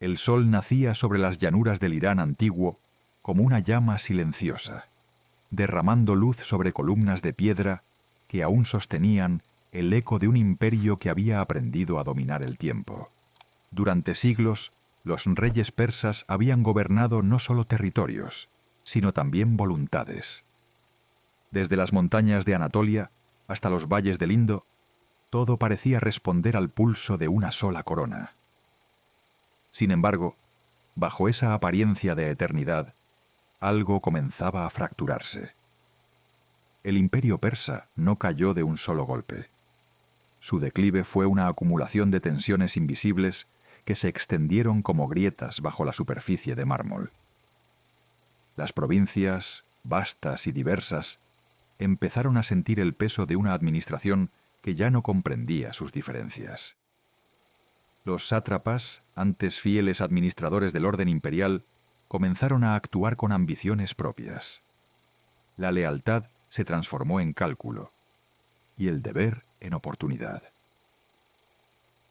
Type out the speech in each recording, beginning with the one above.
el sol nacía sobre las llanuras del Irán antiguo como una llama silenciosa, derramando luz sobre columnas de piedra que aún sostenían el eco de un imperio que había aprendido a dominar el tiempo. Durante siglos, los reyes persas habían gobernado no solo territorios, sino también voluntades. Desde las montañas de Anatolia hasta los valles del Indo, todo parecía responder al pulso de una sola corona. Sin embargo, bajo esa apariencia de eternidad, algo comenzaba a fracturarse. El imperio persa no cayó de un solo golpe. Su declive fue una acumulación de tensiones invisibles que se extendieron como grietas bajo la superficie de mármol. Las provincias, vastas y diversas, empezaron a sentir el peso de una administración que ya no comprendía sus diferencias. Los sátrapas, antes fieles administradores del orden imperial, comenzaron a actuar con ambiciones propias. La lealtad se transformó en cálculo y el deber en oportunidad.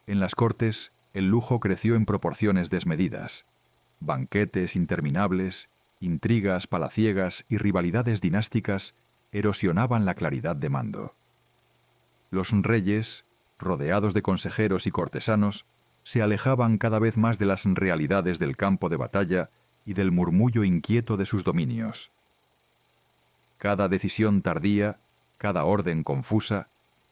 En las cortes, el lujo creció en proporciones desmedidas. Banquetes interminables, intrigas palaciegas y rivalidades dinásticas erosionaban la claridad de mando. Los reyes, rodeados de consejeros y cortesanos, se alejaban cada vez más de las realidades del campo de batalla y del murmullo inquieto de sus dominios. Cada decisión tardía, cada orden confusa,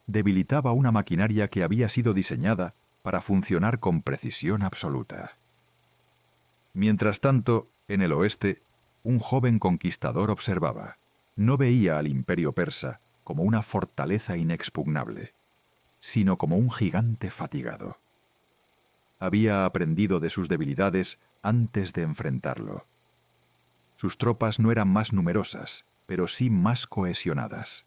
debilitaba una maquinaria que había sido diseñada para funcionar con precisión absoluta. Mientras tanto, en el oeste, un joven conquistador observaba. No veía al imperio persa como una fortaleza inexpugnable, sino como un gigante fatigado. Había aprendido de sus debilidades antes de enfrentarlo. Sus tropas no eran más numerosas, pero sí más cohesionadas.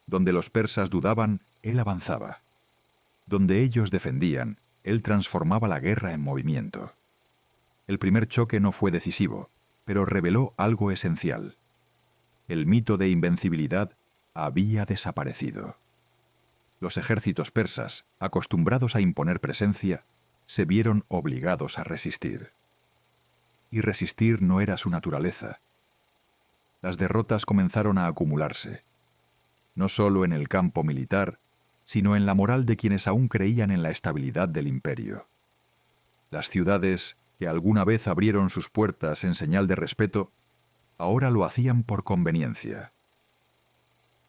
Donde los persas dudaban, él avanzaba. Donde ellos defendían, él transformaba la guerra en movimiento. El primer choque no fue decisivo, pero reveló algo esencial. El mito de invencibilidad había desaparecido. Los ejércitos persas, acostumbrados a imponer presencia, se vieron obligados a resistir. Y resistir no era su naturaleza. Las derrotas comenzaron a acumularse, no solo en el campo militar, sino en la moral de quienes aún creían en la estabilidad del imperio. Las ciudades, que alguna vez abrieron sus puertas en señal de respeto, ahora lo hacían por conveniencia.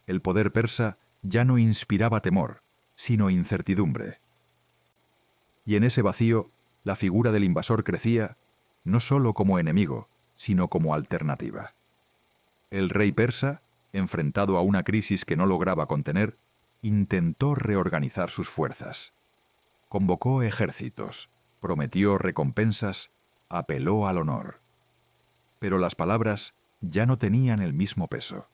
El poder persa ya no inspiraba temor, sino incertidumbre. Y en ese vacío, la figura del invasor crecía, no solo como enemigo, sino como alternativa. El rey persa, enfrentado a una crisis que no lograba contener, intentó reorganizar sus fuerzas. Convocó ejércitos, prometió recompensas, apeló al honor. Pero las palabras ya no tenían el mismo peso.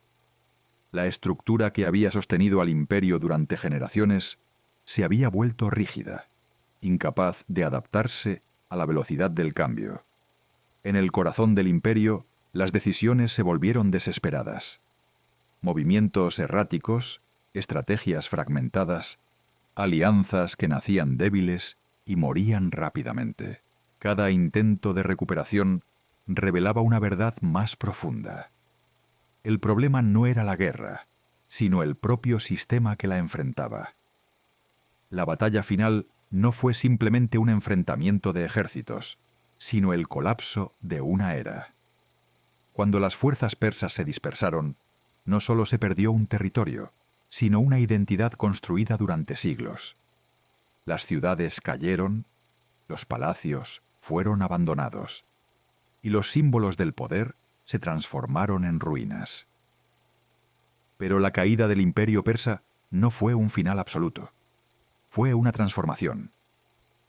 La estructura que había sostenido al imperio durante generaciones se había vuelto rígida, incapaz de adaptarse a la velocidad del cambio. En el corazón del imperio, las decisiones se volvieron desesperadas. Movimientos erráticos, estrategias fragmentadas, alianzas que nacían débiles y morían rápidamente. Cada intento de recuperación revelaba una verdad más profunda. El problema no era la guerra, sino el propio sistema que la enfrentaba. La batalla final no fue simplemente un enfrentamiento de ejércitos, sino el colapso de una era. Cuando las fuerzas persas se dispersaron, no solo se perdió un territorio, sino una identidad construida durante siglos. Las ciudades cayeron, los palacios fueron abandonados, y los símbolos del poder se transformaron en ruinas. Pero la caída del imperio persa no fue un final absoluto. Fue una transformación.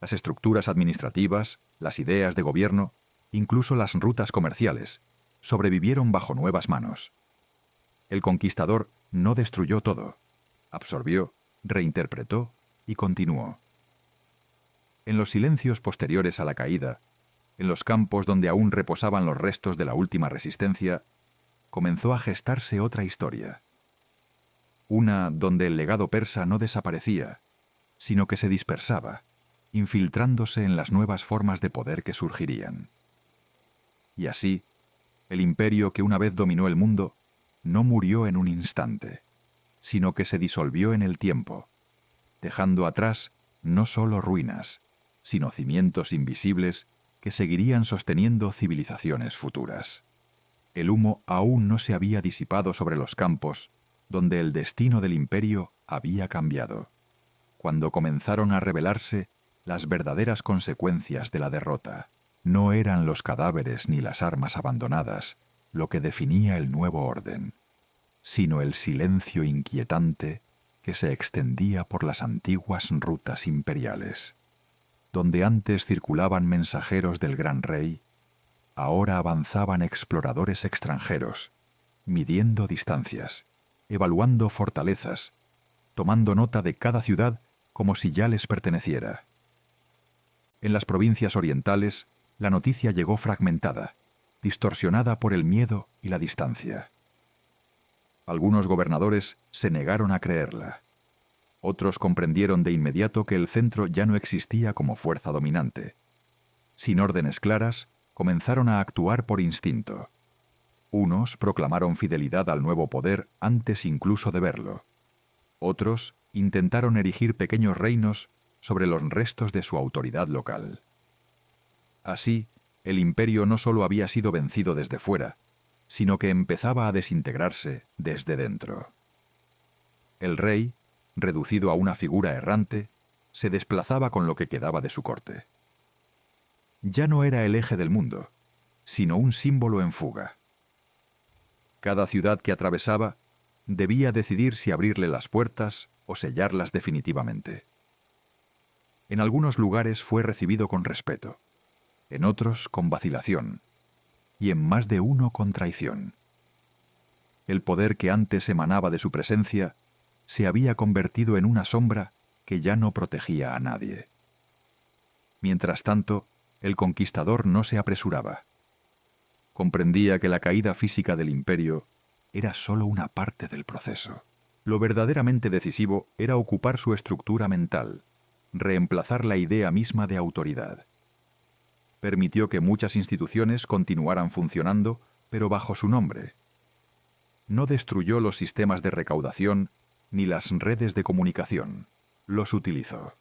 Las estructuras administrativas, las ideas de gobierno, incluso las rutas comerciales, sobrevivieron bajo nuevas manos. El conquistador no destruyó todo, absorbió, reinterpretó y continuó. En los silencios posteriores a la caída, en los campos donde aún reposaban los restos de la última resistencia, comenzó a gestarse otra historia. Una donde el legado persa no desaparecía, sino que se dispersaba, infiltrándose en las nuevas formas de poder que surgirían. Y así, el imperio que una vez dominó el mundo no murió en un instante, sino que se disolvió en el tiempo, dejando atrás no solo ruinas, sino cimientos invisibles que seguirían sosteniendo civilizaciones futuras. El humo aún no se había disipado sobre los campos donde el destino del imperio había cambiado, cuando comenzaron a revelarse las verdaderas consecuencias de la derrota. No eran los cadáveres ni las armas abandonadas lo que definía el nuevo orden, sino el silencio inquietante que se extendía por las antiguas rutas imperiales. Donde antes circulaban mensajeros del gran rey, ahora avanzaban exploradores extranjeros, midiendo distancias, evaluando fortalezas, tomando nota de cada ciudad como si ya les perteneciera. En las provincias orientales, la noticia llegó fragmentada, distorsionada por el miedo y la distancia. Algunos gobernadores se negaron a creerla. Otros comprendieron de inmediato que el centro ya no existía como fuerza dominante. Sin órdenes claras, comenzaron a actuar por instinto. Unos proclamaron fidelidad al nuevo poder antes incluso de verlo. Otros intentaron erigir pequeños reinos sobre los restos de su autoridad local. Así, el imperio no solo había sido vencido desde fuera, sino que empezaba a desintegrarse desde dentro. El rey, reducido a una figura errante, se desplazaba con lo que quedaba de su corte. Ya no era el eje del mundo, sino un símbolo en fuga. Cada ciudad que atravesaba debía decidir si abrirle las puertas o sellarlas definitivamente. En algunos lugares fue recibido con respeto, en otros con vacilación, y en más de uno con traición. El poder que antes emanaba de su presencia se había convertido en una sombra que ya no protegía a nadie. Mientras tanto, el conquistador no se apresuraba. Comprendía que la caída física del imperio era solo una parte del proceso. Lo verdaderamente decisivo era ocupar su estructura mental, reemplazar la idea misma de autoridad. Permitió que muchas instituciones continuaran funcionando, pero bajo su nombre. No destruyó los sistemas de recaudación ni las redes de comunicación. Los utilizó.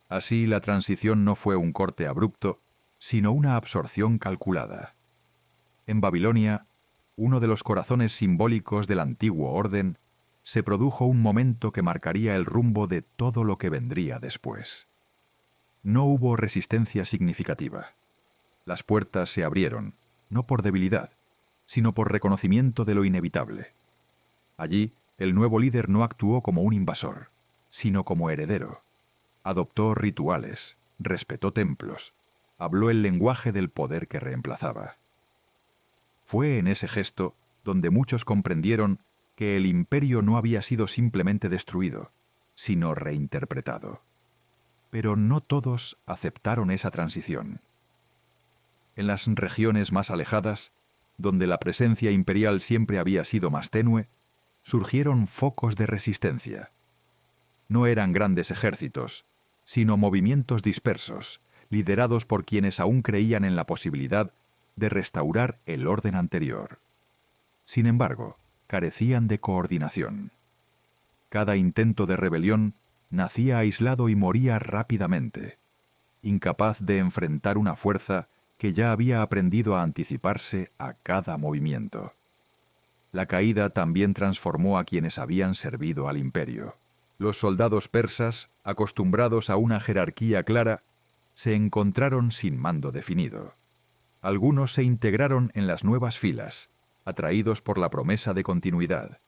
Así, la transición no fue un corte abrupto, sino una absorción calculada. En Babilonia, uno de los corazones simbólicos del antiguo orden, se produjo un momento que marcaría el rumbo de todo lo que vendría después. No hubo resistencia significativa. Las puertas se abrieron, no por debilidad, sino por reconocimiento de lo inevitable. Allí, el nuevo líder no actuó como un invasor, sino como heredero. Adoptó rituales, respetó templos, habló el lenguaje del poder que reemplazaba. Fue en ese gesto donde muchos comprendieron que el imperio no había sido simplemente destruido, sino reinterpretado. Pero no todos aceptaron esa transición. En las regiones más alejadas, donde la presencia imperial siempre había sido más tenue, surgieron focos de resistencia. No eran grandes ejércitos, sino movimientos dispersos, liderados por quienes aún creían en la posibilidad de restaurar el orden anterior. Sin embargo, carecían de coordinación. Cada intento de rebelión nacía aislado y moría rápidamente, incapaz de enfrentar una fuerza que ya había aprendido a anticiparse a cada movimiento. La caída también transformó a quienes habían servido al imperio. Los soldados persas, acostumbrados a una jerarquía clara, se encontraron sin mando definido. Algunos se integraron en las nuevas filas, atraídos por la promesa de continuidad.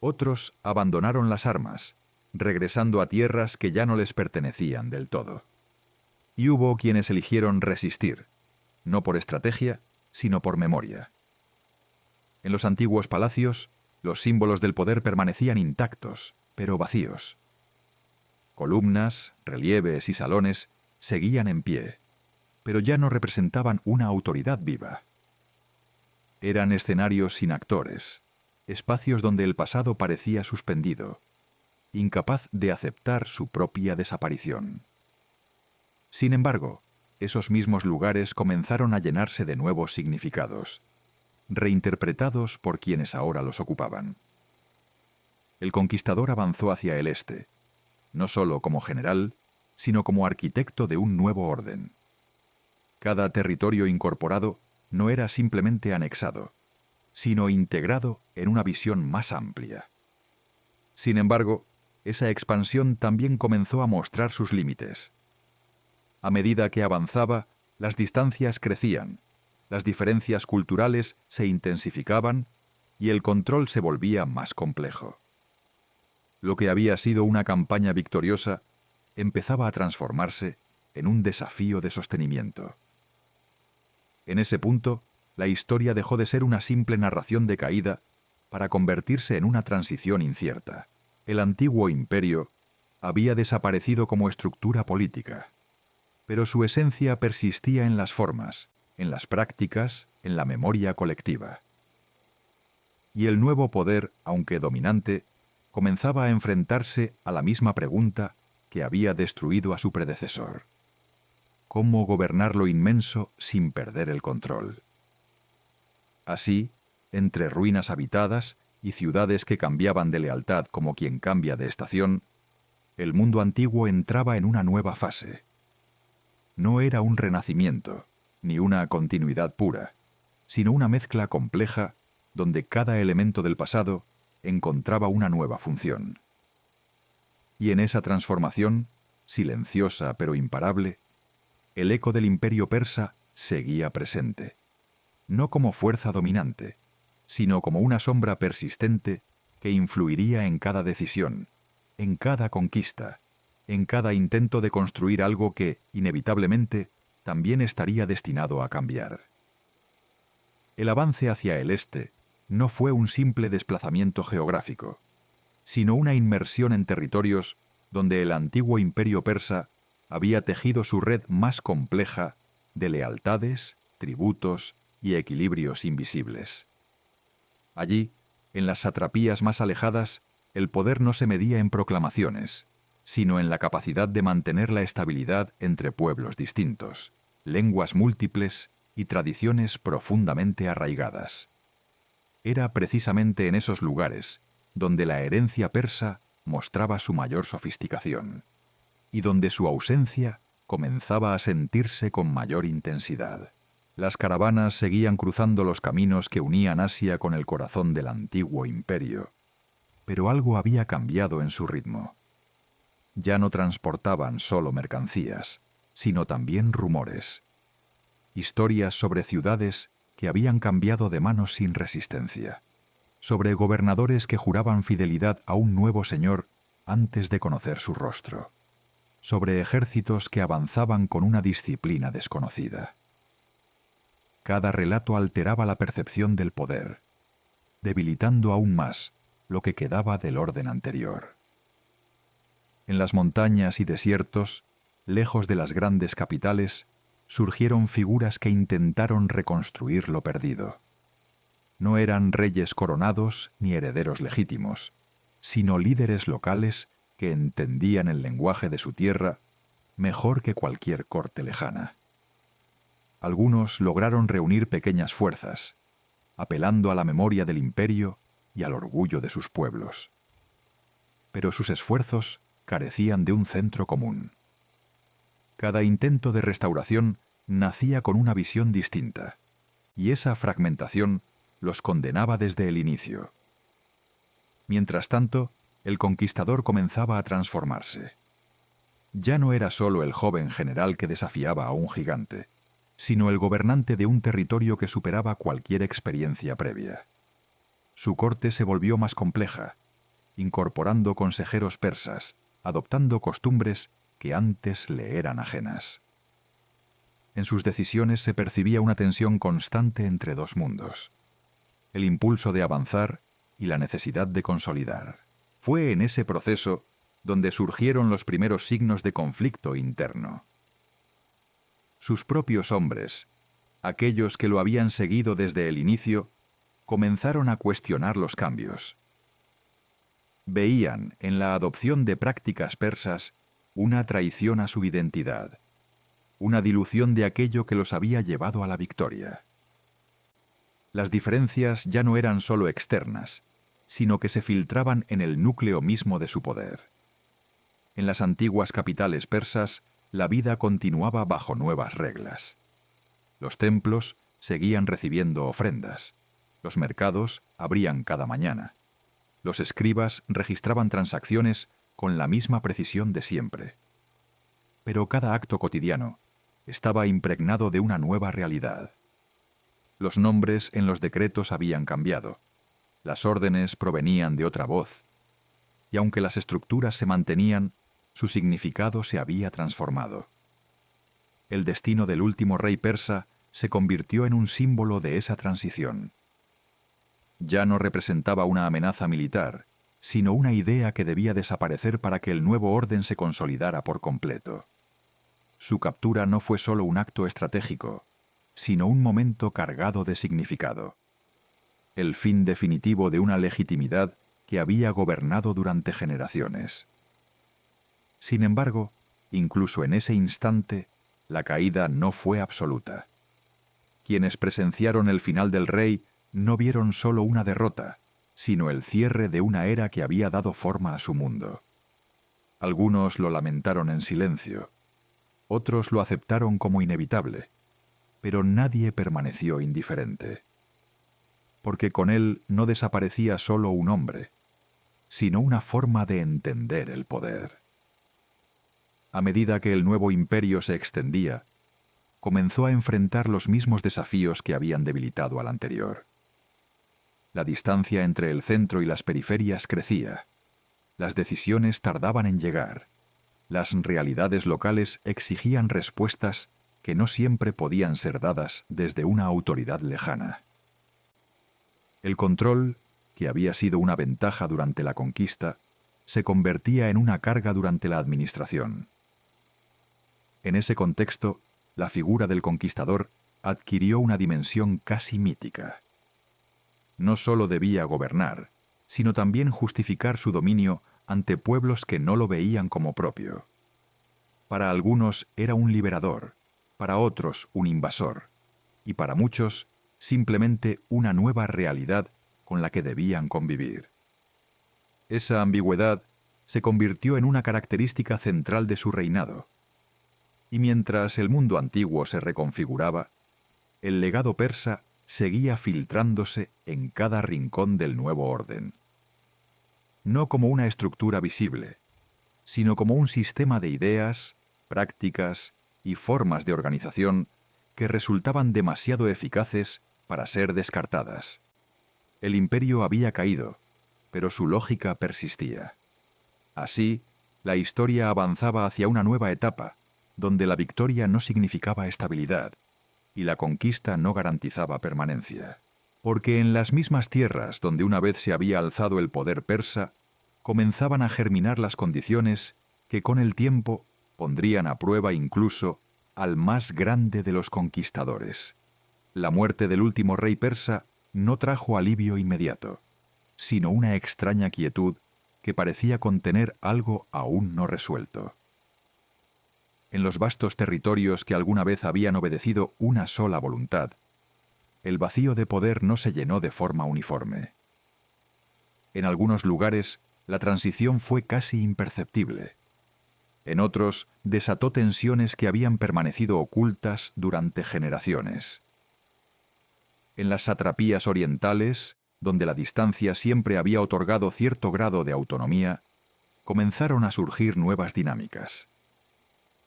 Otros abandonaron las armas, regresando a tierras que ya no les pertenecían del todo. Y hubo quienes eligieron resistir, no por estrategia, sino por memoria. En los antiguos palacios, los símbolos del poder permanecían intactos, pero vacíos. Columnas, relieves y salones seguían en pie, pero ya no representaban una autoridad viva. Eran escenarios sin actores, espacios donde el pasado parecía suspendido, incapaz de aceptar su propia desaparición. Sin embargo, esos mismos lugares comenzaron a llenarse de nuevos significados, reinterpretados por quienes ahora los ocupaban. El conquistador avanzó hacia el este, no solo como general, sino como arquitecto de un nuevo orden. Cada territorio incorporado no era simplemente anexado, sino integrado en una visión más amplia. Sin embargo, esa expansión también comenzó a mostrar sus límites. A medida que avanzaba, las distancias crecían, las diferencias culturales se intensificaban y el control se volvía más complejo. Lo que había sido una campaña victoriosa empezaba a transformarse en un desafío de sostenimiento. En ese punto, la historia dejó de ser una simple narración de caída para convertirse en una transición incierta. El antiguo imperio había desaparecido como estructura política, pero su esencia persistía en las formas, en las prácticas, en la memoria colectiva. Y el nuevo poder, aunque dominante, comenzaba a enfrentarse a la misma pregunta que había destruido a su predecesor: ¿cómo gobernar lo inmenso sin perder el control? Así, entre ruinas habitadas y ciudades que cambiaban de lealtad como quien cambia de estación, el mundo antiguo entraba en una nueva fase. No era un renacimiento, ni una continuidad pura, sino una mezcla compleja donde cada elemento del pasado encontraba una nueva función. Y en esa transformación, silenciosa pero imparable, el eco del imperio persa seguía presente, no como fuerza dominante, sino como una sombra persistente que influiría en cada decisión, en cada conquista, en cada intento de construir algo que, inevitablemente, también estaría destinado a cambiar. El avance hacia el este no fue un simple desplazamiento geográfico, sino una inmersión en territorios donde el antiguo imperio persa había tejido su red más compleja de lealtades, tributos y equilibrios invisibles. Allí, en las satrapías más alejadas, el poder no se medía en proclamaciones, sino en la capacidad de mantener la estabilidad entre pueblos distintos, lenguas múltiples y tradiciones profundamente arraigadas. Era precisamente en esos lugares donde la herencia persa mostraba su mayor sofisticación, y donde su ausencia comenzaba a sentirse con mayor intensidad. Las caravanas seguían cruzando los caminos que unían Asia con el corazón del antiguo imperio, pero algo había cambiado en su ritmo. Ya no transportaban solo mercancías, sino también rumores, historias sobre ciudades que habían cambiado de manos sin resistencia, sobre gobernadores que juraban fidelidad a un nuevo señor antes de conocer su rostro, sobre ejércitos que avanzaban con una disciplina desconocida. Cada relato alteraba la percepción del poder, debilitando aún más lo que quedaba del orden anterior. En las montañas y desiertos, lejos de las grandes capitales, surgieron figuras que intentaron reconstruir lo perdido. No eran reyes coronados ni herederos legítimos, sino líderes locales que entendían el lenguaje de su tierra mejor que cualquier corte lejana. Algunos lograron reunir pequeñas fuerzas, apelando a la memoria del imperio y al orgullo de sus pueblos. Pero sus esfuerzos carecían de un centro común. Cada intento de restauración nacía con una visión distinta, y esa fragmentación los condenaba desde el inicio. Mientras tanto, el conquistador comenzaba a transformarse. Ya no era solo el joven general que desafiaba a un gigante, sino el gobernante de un territorio que superaba cualquier experiencia previa. Su corte se volvió más compleja, incorporando consejeros persas, adoptando costumbres que antes le eran ajenas. En sus decisiones se percibía una tensión constante entre dos mundos: el impulso de avanzar y la necesidad de consolidar. Fue en ese proceso donde surgieron los primeros signos de conflicto interno. Sus propios hombres, aquellos que lo habían seguido desde el inicio, comenzaron a cuestionar los cambios. Veían en la adopción de prácticas persas una traición a su identidad, una dilución de aquello que los había llevado a la victoria. Las diferencias ya no eran solo externas, sino que se filtraban en el núcleo mismo de su poder. En las antiguas capitales persas, la vida continuaba bajo nuevas reglas. Los templos seguían recibiendo ofrendas. Los mercados abrían cada mañana. Los escribas registraban transacciones con la misma precisión de siempre. Pero cada acto cotidiano estaba impregnado de una nueva realidad. Los nombres en los decretos habían cambiado. Las órdenes provenían de otra voz. Y aunque las estructuras se mantenían, su significado se había transformado. El destino del último rey persa se convirtió en un símbolo de esa transición. Ya no representaba una amenaza militar, sino una idea que debía desaparecer para que el nuevo orden se consolidara por completo. Su captura no fue solo un acto estratégico, sino un momento cargado de significado. El fin definitivo de una legitimidad que había gobernado durante generaciones. Sin embargo, incluso en ese instante, la caída no fue absoluta. Quienes presenciaron el final del rey no vieron solo una derrota, sino el cierre de una era que había dado forma a su mundo. Algunos lo lamentaron en silencio, otros lo aceptaron como inevitable, pero nadie permaneció indiferente. Porque con él no desaparecía solo un hombre, sino una forma de entender el poder. A medida que el nuevo imperio se extendía, comenzó a enfrentar los mismos desafíos que habían debilitado al anterior. La distancia entre el centro y las periferias crecía. Las decisiones tardaban en llegar. Las realidades locales exigían respuestas que no siempre podían ser dadas desde una autoridad lejana. El control, que había sido una ventaja durante la conquista, se convertía en una carga durante la administración. En ese contexto, la figura del conquistador adquirió una dimensión casi mítica. No solo debía gobernar, sino también justificar su dominio ante pueblos que no lo veían como propio. Para algunos era un liberador, para otros un invasor, y para muchos simplemente una nueva realidad con la que debían convivir. Esa ambigüedad se convirtió en una característica central de su reinado. Y mientras el mundo antiguo se reconfiguraba, el legado persa seguía filtrándose en cada rincón del nuevo orden. No como una estructura visible, sino como un sistema de ideas, prácticas y formas de organización que resultaban demasiado eficaces para ser descartadas. El imperio había caído, pero su lógica persistía. Así, la historia avanzaba hacia una nueva etapa, donde la victoria no significaba estabilidad y la conquista no garantizaba permanencia. Porque en las mismas tierras donde una vez se había alzado el poder persa, comenzaban a germinar las condiciones que con el tiempo pondrían a prueba incluso al más grande de los conquistadores. La muerte del último rey persa no trajo alivio inmediato, sino una extraña quietud que parecía contener algo aún no resuelto. En los vastos territorios que alguna vez habían obedecido una sola voluntad, el vacío de poder no se llenó de forma uniforme. En algunos lugares, la transición fue casi imperceptible. En otros, desató tensiones que habían permanecido ocultas durante generaciones. En las satrapías orientales, donde la distancia siempre había otorgado cierto grado de autonomía, comenzaron a surgir nuevas dinámicas.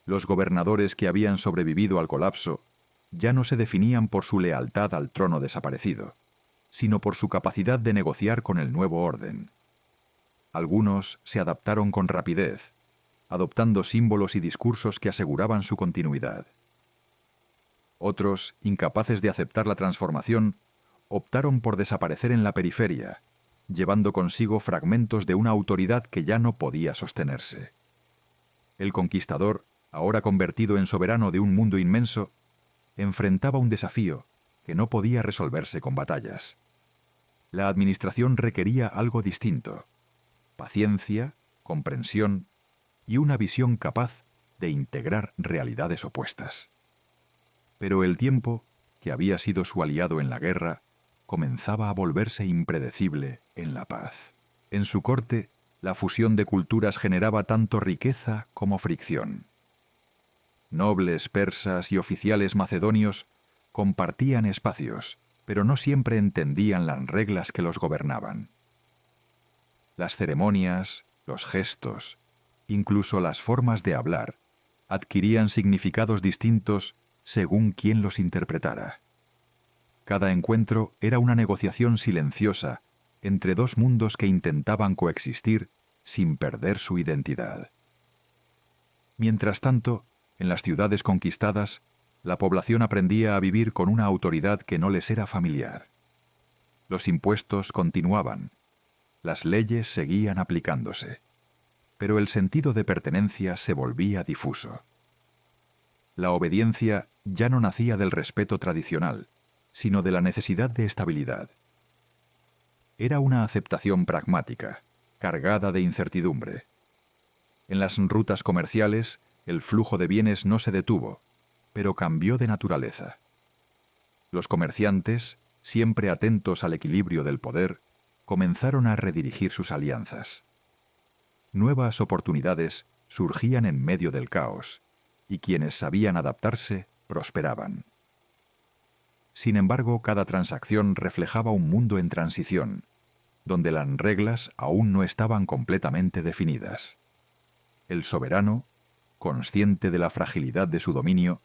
Los gobernadores que habían sobrevivido al colapso ya no se definían por su lealtad al trono desaparecido, sino por su capacidad de negociar con el nuevo orden. Algunos se adaptaron con rapidez, adoptando símbolos y discursos que aseguraban su continuidad. Otros, incapaces de aceptar la transformación, optaron por desaparecer en la periferia, llevando consigo fragmentos de una autoridad que ya no podía sostenerse. El conquistador, ahora convertido en soberano de un mundo inmenso, enfrentaba un desafío que no podía resolverse con batallas. La administración requería algo distinto: paciencia, comprensión y una visión capaz de integrar realidades opuestas. Pero el tiempo, que había sido su aliado en la guerra, comenzaba a volverse impredecible en la paz. En su corte, la fusión de culturas generaba tanto riqueza como fricción. Nobles persas y oficiales macedonios compartían espacios, pero no siempre entendían las reglas que los gobernaban. Las ceremonias, los gestos, incluso las formas de hablar, adquirían significados distintos según quien los interpretara. Cada encuentro era una negociación silenciosa entre dos mundos que intentaban coexistir sin perder su identidad. Mientras tanto, en las ciudades conquistadas, la población aprendía a vivir con una autoridad que no les era familiar. Los impuestos continuaban, las leyes seguían aplicándose, pero el sentido de pertenencia se volvía difuso. La obediencia ya no nacía del respeto tradicional, sino de la necesidad de estabilidad. Era una aceptación pragmática, cargada de incertidumbre. En las rutas comerciales, el flujo de bienes no se detuvo, pero cambió de naturaleza. Los comerciantes, siempre atentos al equilibrio del poder, comenzaron a redirigir sus alianzas. Nuevas oportunidades surgían en medio del caos, y quienes sabían adaptarse prosperaban. Sin embargo, cada transacción reflejaba un mundo en transición, donde las reglas aún no estaban completamente definidas. El soberano, consciente de la fragilidad de su dominio,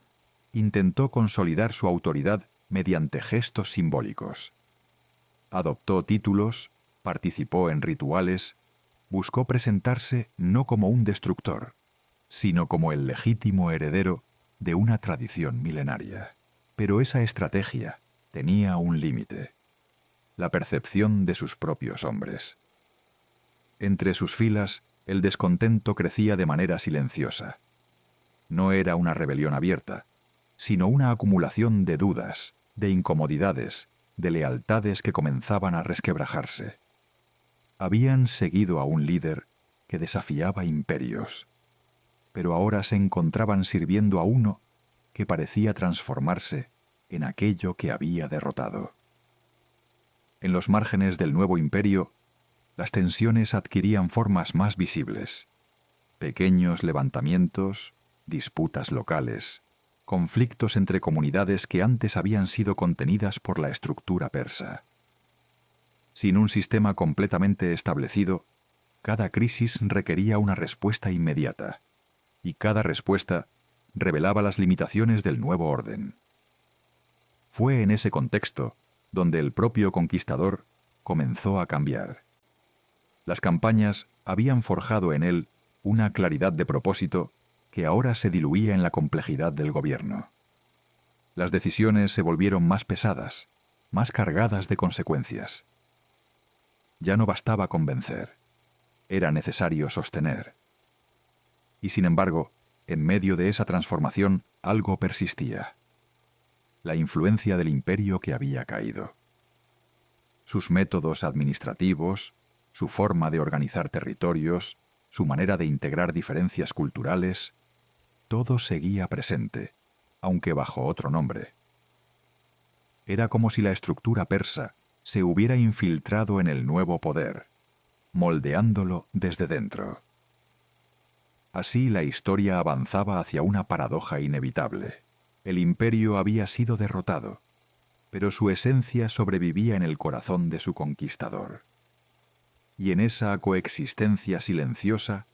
intentó consolidar su autoridad mediante gestos simbólicos. Adoptó títulos, participó en rituales, buscó presentarse no como un destructor, sino como el legítimo heredero de una tradición milenaria. Pero esa estrategia tenía un límite: la percepción de sus propios hombres. Entre sus filas, el descontento crecía de manera silenciosa. No era una rebelión abierta, sino una acumulación de dudas, de incomodidades, de lealtades que comenzaban a resquebrajarse. Habían seguido a un líder que desafiaba imperios, pero ahora se encontraban sirviendo a uno que parecía transformarse en aquello que había derrotado. En los márgenes del nuevo imperio, las tensiones adquirían formas más visibles. Pequeños levantamientos, disputas locales, conflictos entre comunidades que antes habían sido contenidas por la estructura persa. Sin un sistema completamente establecido, cada crisis requería una respuesta inmediata, y cada respuesta revelaba las limitaciones del nuevo orden. Fue en ese contexto donde el propio conquistador comenzó a cambiar. Las campañas habían forjado en él una claridad de propósito que ahora se diluía en la complejidad del gobierno. Las decisiones se volvieron más pesadas, más cargadas de consecuencias. Ya no bastaba convencer, era necesario sostener. Y sin embargo, en medio de esa transformación, algo persistía: la influencia del imperio que había caído. Sus métodos administrativos, su forma de organizar territorios, su manera de integrar diferencias culturales, todo seguía presente, aunque bajo otro nombre. Era como si la estructura persa se hubiera infiltrado en el nuevo poder, moldeándolo desde dentro. Así la historia avanzaba hacia una paradoja inevitable. El imperio había sido derrotado, pero su esencia sobrevivía en el corazón de su conquistador. Y en esa coexistencia silenciosa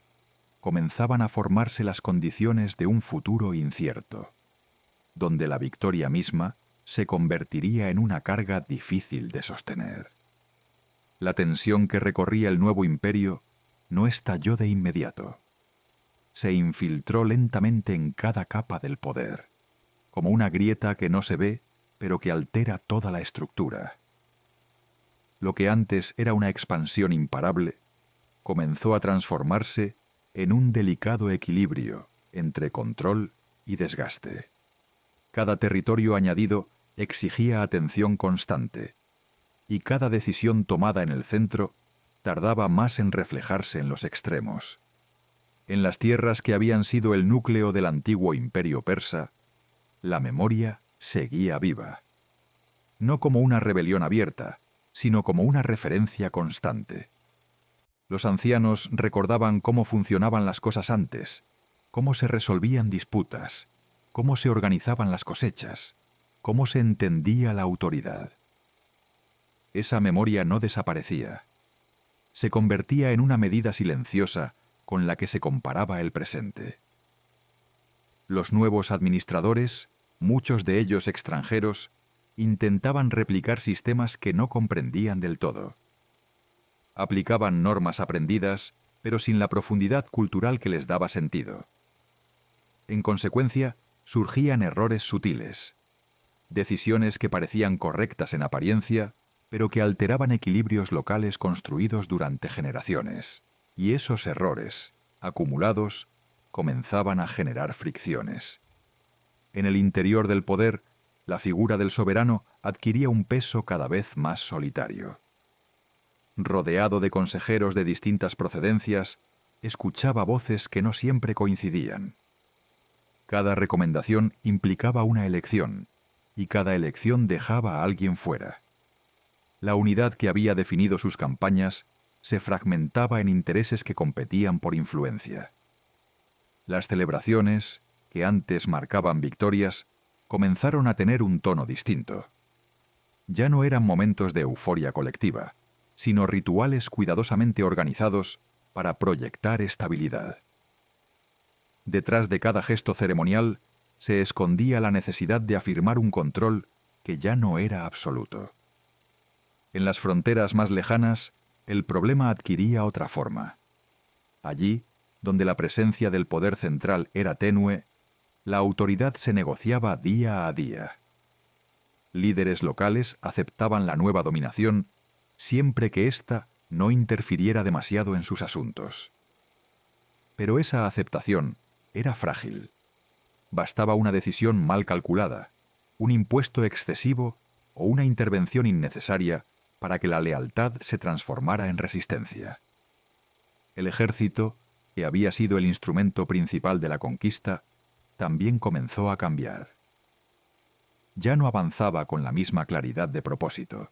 comenzaban a formarse las condiciones de un futuro incierto, donde la victoria misma se convertiría en una carga difícil de sostener. La tensión que recorría el nuevo imperio no estalló de inmediato. Se infiltró lentamente en cada capa del poder, como una grieta que no se ve, pero que altera toda la estructura. Lo que antes era una expansión imparable, comenzó a transformarse en un delicado equilibrio entre control y desgaste. Cada territorio añadido exigía atención constante, y cada decisión tomada en el centro tardaba más en reflejarse en los extremos. En las tierras que habían sido el núcleo del antiguo imperio persa, la memoria seguía viva. No como una rebelión abierta, sino como una referencia constante. Los ancianos recordaban cómo funcionaban las cosas antes, cómo se resolvían disputas, cómo se organizaban las cosechas, cómo se entendía la autoridad. Esa memoria no desaparecía. Se convertía en una medida silenciosa con la que se comparaba el presente. Los nuevos administradores, muchos de ellos extranjeros, intentaban replicar sistemas que no comprendían del todo. Aplicaban normas aprendidas, pero sin la profundidad cultural que les daba sentido. En consecuencia, surgían errores sutiles, decisiones que parecían correctas en apariencia, pero que alteraban equilibrios locales construidos durante generaciones. Y esos errores, acumulados, comenzaban a generar fricciones. En el interior del poder, la figura del soberano adquiría un peso cada vez más solitario. Rodeado de consejeros de distintas procedencias, escuchaba voces que no siempre coincidían. Cada recomendación implicaba una elección, y cada elección dejaba a alguien fuera. La unidad que había definido sus campañas se fragmentaba en intereses que competían por influencia. Las celebraciones, que antes marcaban victorias, comenzaron a tener un tono distinto. Ya no eran momentos de euforia colectiva, sino rituales cuidadosamente organizados para proyectar estabilidad. Detrás de cada gesto ceremonial se escondía la necesidad de afirmar un control que ya no era absoluto. En las fronteras más lejanas, el problema adquiría otra forma. Allí, donde la presencia del poder central era tenue, la autoridad se negociaba día a día. Líderes locales aceptaban la nueva dominación siempre que ésta no interfiriera demasiado en sus asuntos. Pero esa aceptación era frágil. Bastaba una decisión mal calculada, un impuesto excesivo o una intervención innecesaria para que la lealtad se transformara en resistencia. El ejército, que había sido el instrumento principal de la conquista, también comenzó a cambiar. Ya no avanzaba con la misma claridad de propósito.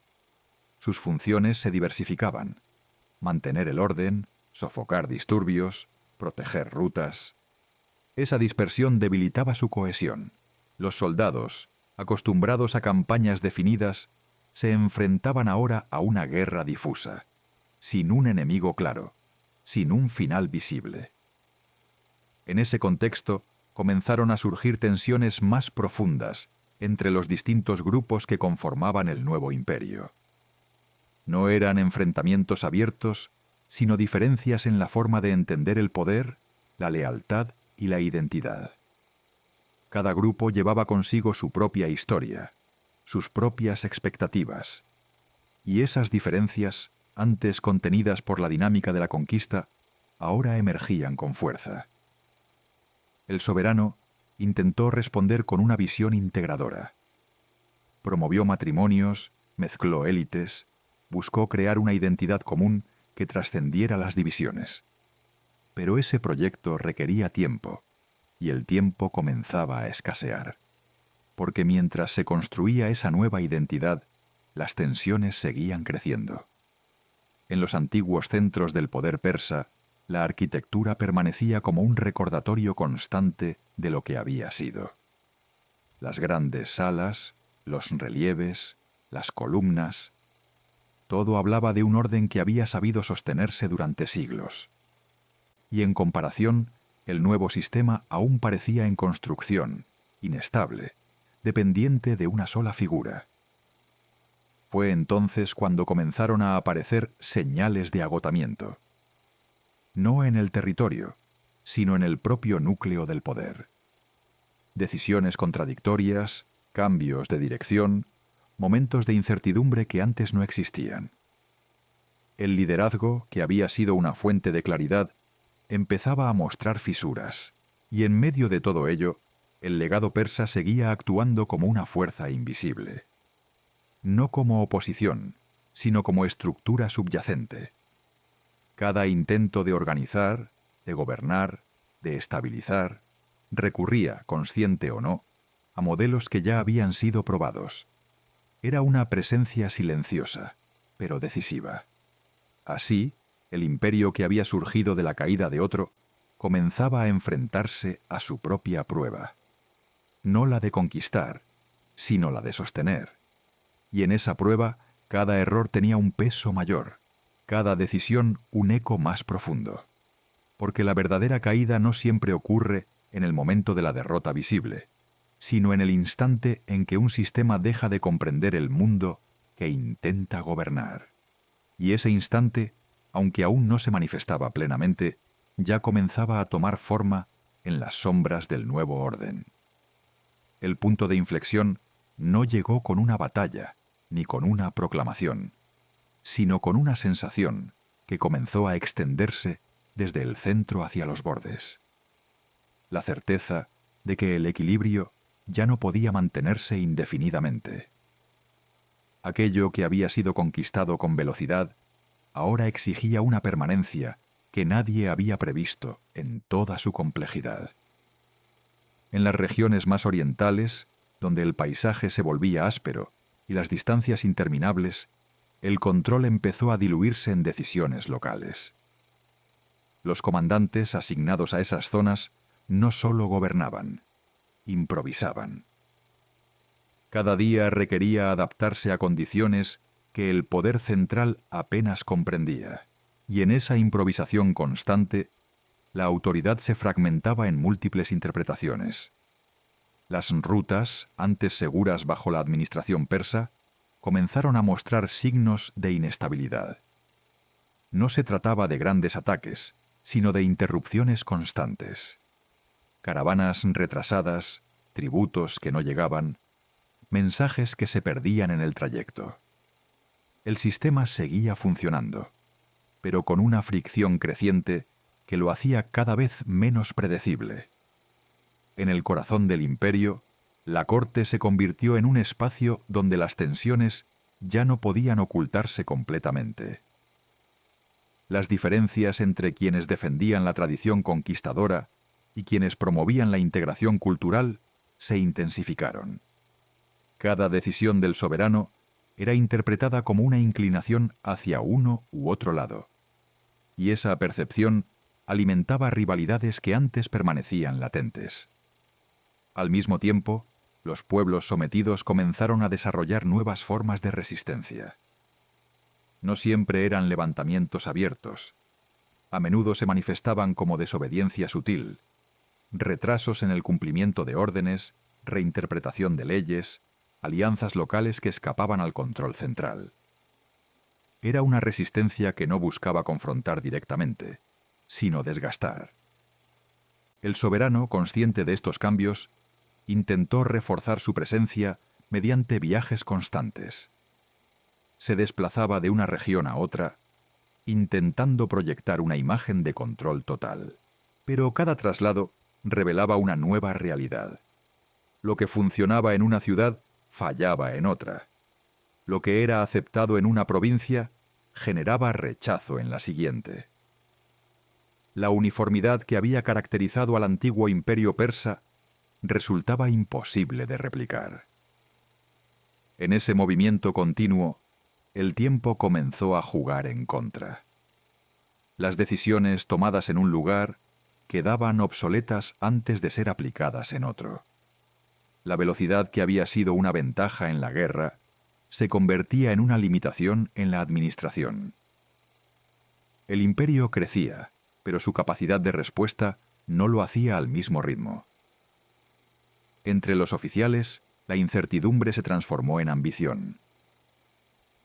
Sus funciones se diversificaban: mantener el orden, sofocar disturbios, proteger rutas. Esa dispersión debilitaba su cohesión. Los soldados, acostumbrados a campañas definidas, se enfrentaban ahora a una guerra difusa, sin un enemigo claro, sin un final visible. En ese contexto comenzaron a surgir tensiones más profundas entre los distintos grupos que conformaban el nuevo imperio. No eran enfrentamientos abiertos, sino diferencias en la forma de entender el poder, la lealtad y la identidad. Cada grupo llevaba consigo su propia historia, sus propias expectativas, y esas diferencias, antes contenidas por la dinámica de la conquista, ahora emergían con fuerza. El soberano intentó responder con una visión integradora. Promovió matrimonios, mezcló élites, buscó crear una identidad común que trascendiera las divisiones. Pero ese proyecto requería tiempo, y el tiempo comenzaba a escasear. Porque mientras se construía esa nueva identidad, las tensiones seguían creciendo. En los antiguos centros del poder persa, la arquitectura permanecía como un recordatorio constante de lo que había sido. Las grandes salas, los relieves, las columnas, todo hablaba de un orden que había sabido sostenerse durante siglos. Y en comparación, el nuevo sistema aún parecía en construcción, inestable, dependiente de una sola figura. Fue entonces cuando comenzaron a aparecer señales de agotamiento. No en el territorio, sino en el propio núcleo del poder. Decisiones contradictorias, cambios de dirección, momentos de incertidumbre que antes no existían. El liderazgo, que había sido una fuente de claridad, empezaba a mostrar fisuras, y en medio de todo ello, el legado persa seguía actuando como una fuerza invisible. No como oposición, sino como estructura subyacente. Cada intento de organizar, de gobernar, de estabilizar, recurría, consciente o no, a modelos que ya habían sido probados. Era una presencia silenciosa, pero decisiva. Así, el imperio que había surgido de la caída de otro comenzaba a enfrentarse a su propia prueba. No la de conquistar, sino la de sostener. Y en esa prueba, cada error tenía un peso mayor, cada decisión un eco más profundo. Porque la verdadera caída no siempre ocurre en el momento de la derrota visible, sino en el instante en que un sistema deja de comprender el mundo que intenta gobernar. Y ese instante, aunque aún no se manifestaba plenamente, ya comenzaba a tomar forma en las sombras del nuevo orden. El punto de inflexión no llegó con una batalla, ni con una proclamación, sino con una sensación que comenzó a extenderse desde el centro hacia los bordes. La certeza de que el equilibrio ya no podía mantenerse indefinidamente. Aquello que había sido conquistado con velocidad ahora exigía una permanencia que nadie había previsto en toda su complejidad. En las regiones más orientales, donde el paisaje se volvía áspero y las distancias interminables, el control empezó a diluirse en decisiones locales. Los comandantes asignados a esas zonas no solo gobernaban, improvisaban. Cada día requería adaptarse a condiciones que el poder central apenas comprendía, y en esa improvisación constante, la autoridad se fragmentaba en múltiples interpretaciones. Las rutas, antes seguras bajo la administración persa, comenzaron a mostrar signos de inestabilidad. No se trataba de grandes ataques, sino de interrupciones constantes. Caravanas retrasadas, tributos que no llegaban, mensajes que se perdían en el trayecto. El sistema seguía funcionando, pero con una fricción creciente que lo hacía cada vez menos predecible. En el corazón del imperio, la corte se convirtió en un espacio donde las tensiones ya no podían ocultarse completamente. Las diferencias entre quienes defendían la tradición conquistadora y quienes promovían la integración cultural se intensificaron. Cada decisión del soberano era interpretada como una inclinación hacia uno u otro lado, y esa percepción alimentaba rivalidades que antes permanecían latentes. Al mismo tiempo, los pueblos sometidos comenzaron a desarrollar nuevas formas de resistencia. No siempre eran levantamientos abiertos. A menudo se manifestaban como desobediencia sutil, retrasos en el cumplimiento de órdenes, reinterpretación de leyes, alianzas locales que escapaban al control central. Era una resistencia que no buscaba confrontar directamente, sino desgastar. El soberano, consciente de estos cambios, intentó reforzar su presencia mediante viajes constantes. Se desplazaba de una región a otra, intentando proyectar una imagen de control total. Pero cada traslado revelaba una nueva realidad. Lo que funcionaba en una ciudad fallaba en otra. Lo que era aceptado en una provincia generaba rechazo en la siguiente. La uniformidad que había caracterizado al antiguo imperio persa resultaba imposible de replicar. En ese movimiento continuo, el tiempo comenzó a jugar en contra. Las decisiones tomadas en un lugar quedaban obsoletas antes de ser aplicadas en otro. La velocidad que había sido una ventaja en la guerra se convertía en una limitación en la administración. El imperio crecía, pero su capacidad de respuesta no lo hacía al mismo ritmo. Entre los oficiales, la incertidumbre se transformó en ambición.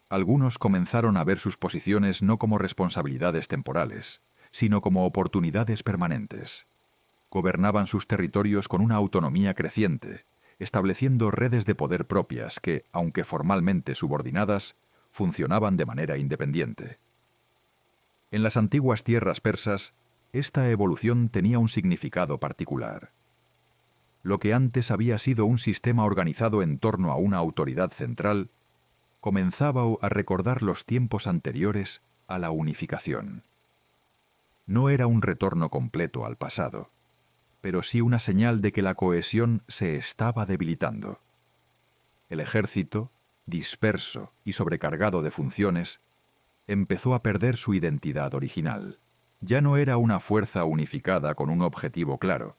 Algunos comenzaron a ver sus posiciones no como responsabilidades temporales, sino como oportunidades permanentes. Gobernaban sus territorios con una autonomía creciente, estableciendo redes de poder propias que, aunque formalmente subordinadas, funcionaban de manera independiente. En las antiguas tierras persas, esta evolución tenía un significado particular. Lo que antes había sido un sistema organizado en torno a una autoridad central, comenzaba a recordar los tiempos anteriores a la unificación. No era un retorno completo al pasado, pero sí una señal de que la cohesión se estaba debilitando. El ejército, disperso y sobrecargado de funciones, empezó a perder su identidad original. Ya no era una fuerza unificada con un objetivo claro,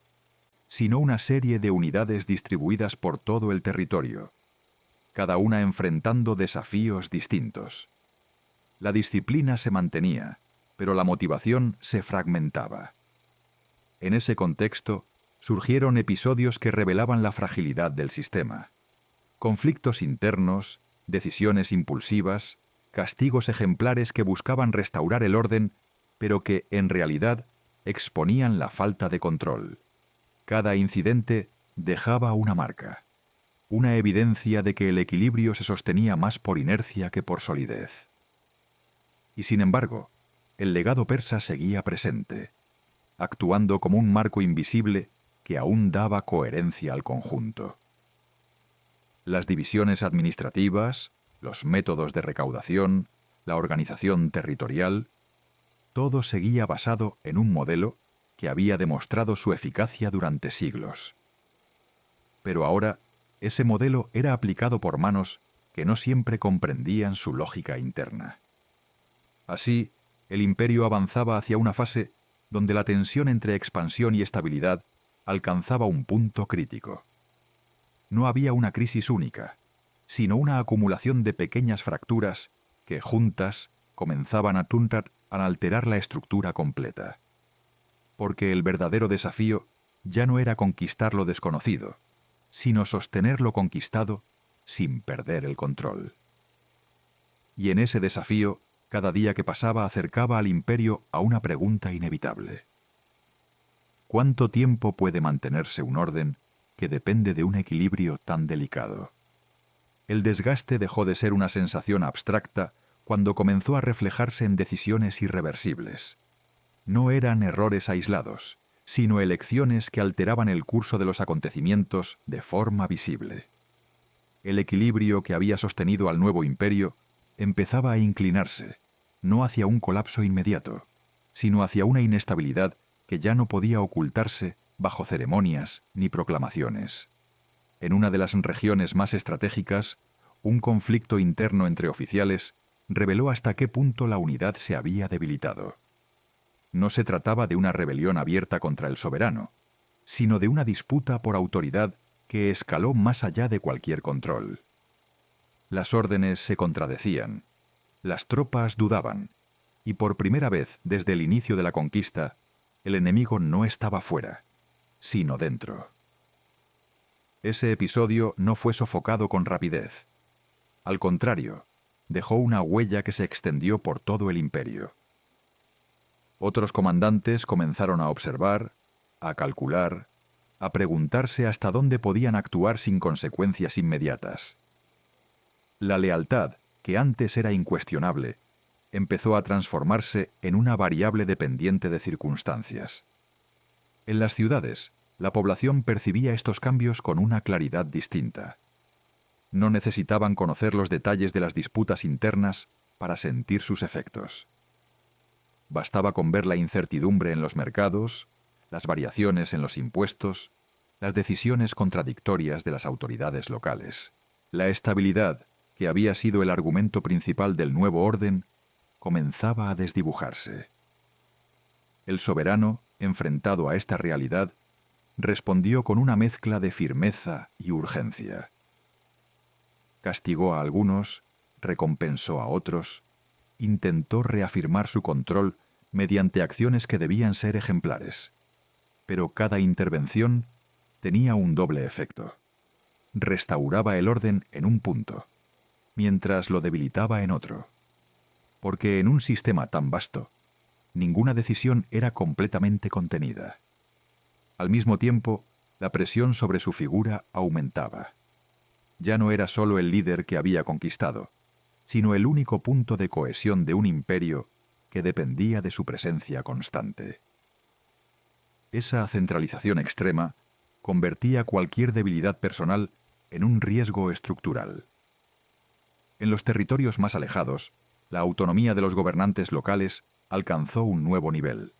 sino una serie de unidades distribuidas por todo el territorio, cada una enfrentando desafíos distintos. La disciplina se mantenía, pero la motivación se fragmentaba. En ese contexto, surgieron episodios que revelaban la fragilidad del sistema. Conflictos internos, decisiones impulsivas, castigos ejemplares que buscaban restaurar el orden, pero que, en realidad, exponían la falta de control. Cada incidente dejaba una marca, una evidencia de que el equilibrio se sostenía más por inercia que por solidez. Y sin embargo, el legado persa seguía presente, actuando como un marco invisible que aún daba coherencia al conjunto. Las divisiones administrativas, los métodos de recaudación, la organización territorial, todo seguía basado en un modelo que había demostrado su eficacia durante siglos. Pero ahora, ese modelo era aplicado por manos que no siempre comprendían su lógica interna. Así, el imperio avanzaba hacia una fase donde la tensión entre expansión y estabilidad alcanzaba un punto crítico. No había una crisis única, sino una acumulación de pequeñas fracturas que, juntas, comenzaban a alterar la estructura completa. Porque el verdadero desafío ya no era conquistar lo desconocido, sino sostener lo conquistado sin perder el control. Y en ese desafío, cada día que pasaba acercaba al imperio a una pregunta inevitable. ¿Cuánto tiempo puede mantenerse un orden que depende de un equilibrio tan delicado? El desgaste dejó de ser una sensación abstracta cuando comenzó a reflejarse en decisiones irreversibles. No eran errores aislados, sino elecciones que alteraban el curso de los acontecimientos de forma visible. El equilibrio que había sostenido al nuevo imperio empezaba a inclinarse, no hacia un colapso inmediato, sino hacia una inestabilidad que ya no podía ocultarse bajo ceremonias ni proclamaciones. En una de las regiones más estratégicas, un conflicto interno entre oficiales reveló hasta qué punto la unidad se había debilitado. No se trataba de una rebelión abierta contra el soberano, sino de una disputa por autoridad que escaló más allá de cualquier control. Las órdenes se contradecían, las tropas dudaban, y por primera vez desde el inicio de la conquista, el enemigo no estaba fuera, sino dentro. Ese episodio no fue sofocado con rapidez. Al contrario, dejó una huella que se extendió por todo el imperio. Otros comandantes comenzaron a observar, a calcular, a preguntarse hasta dónde podían actuar sin consecuencias inmediatas. La lealtad, que antes era incuestionable, empezó a transformarse en una variable dependiente de circunstancias. En las ciudades, la población percibía estos cambios con una claridad distinta. No necesitaban conocer los detalles de las disputas internas para sentir sus efectos. Bastaba con ver la incertidumbre en los mercados, las variaciones en los impuestos, las decisiones contradictorias de las autoridades locales. La estabilidad, que había sido el argumento principal del nuevo orden, comenzaba a desdibujarse. El soberano, enfrentado a esta realidad, respondió con una mezcla de firmeza y urgencia. Castigó a algunos, recompensó a otros, intentó reafirmar su control mediante acciones que debían ser ejemplares. Pero cada intervención tenía un doble efecto. Restauraba el orden en un punto, mientras lo debilitaba en otro. Porque en un sistema tan vasto, ninguna decisión era completamente contenida. Al mismo tiempo, la presión sobre su figura aumentaba. Ya no era solo el líder que había conquistado, sino el único punto de cohesión de un imperio que dependía de su presencia constante. Esa centralización extrema convertía cualquier debilidad personal en un riesgo estructural. En los territorios más alejados, la autonomía de los gobernantes locales alcanzó un nuevo nivel.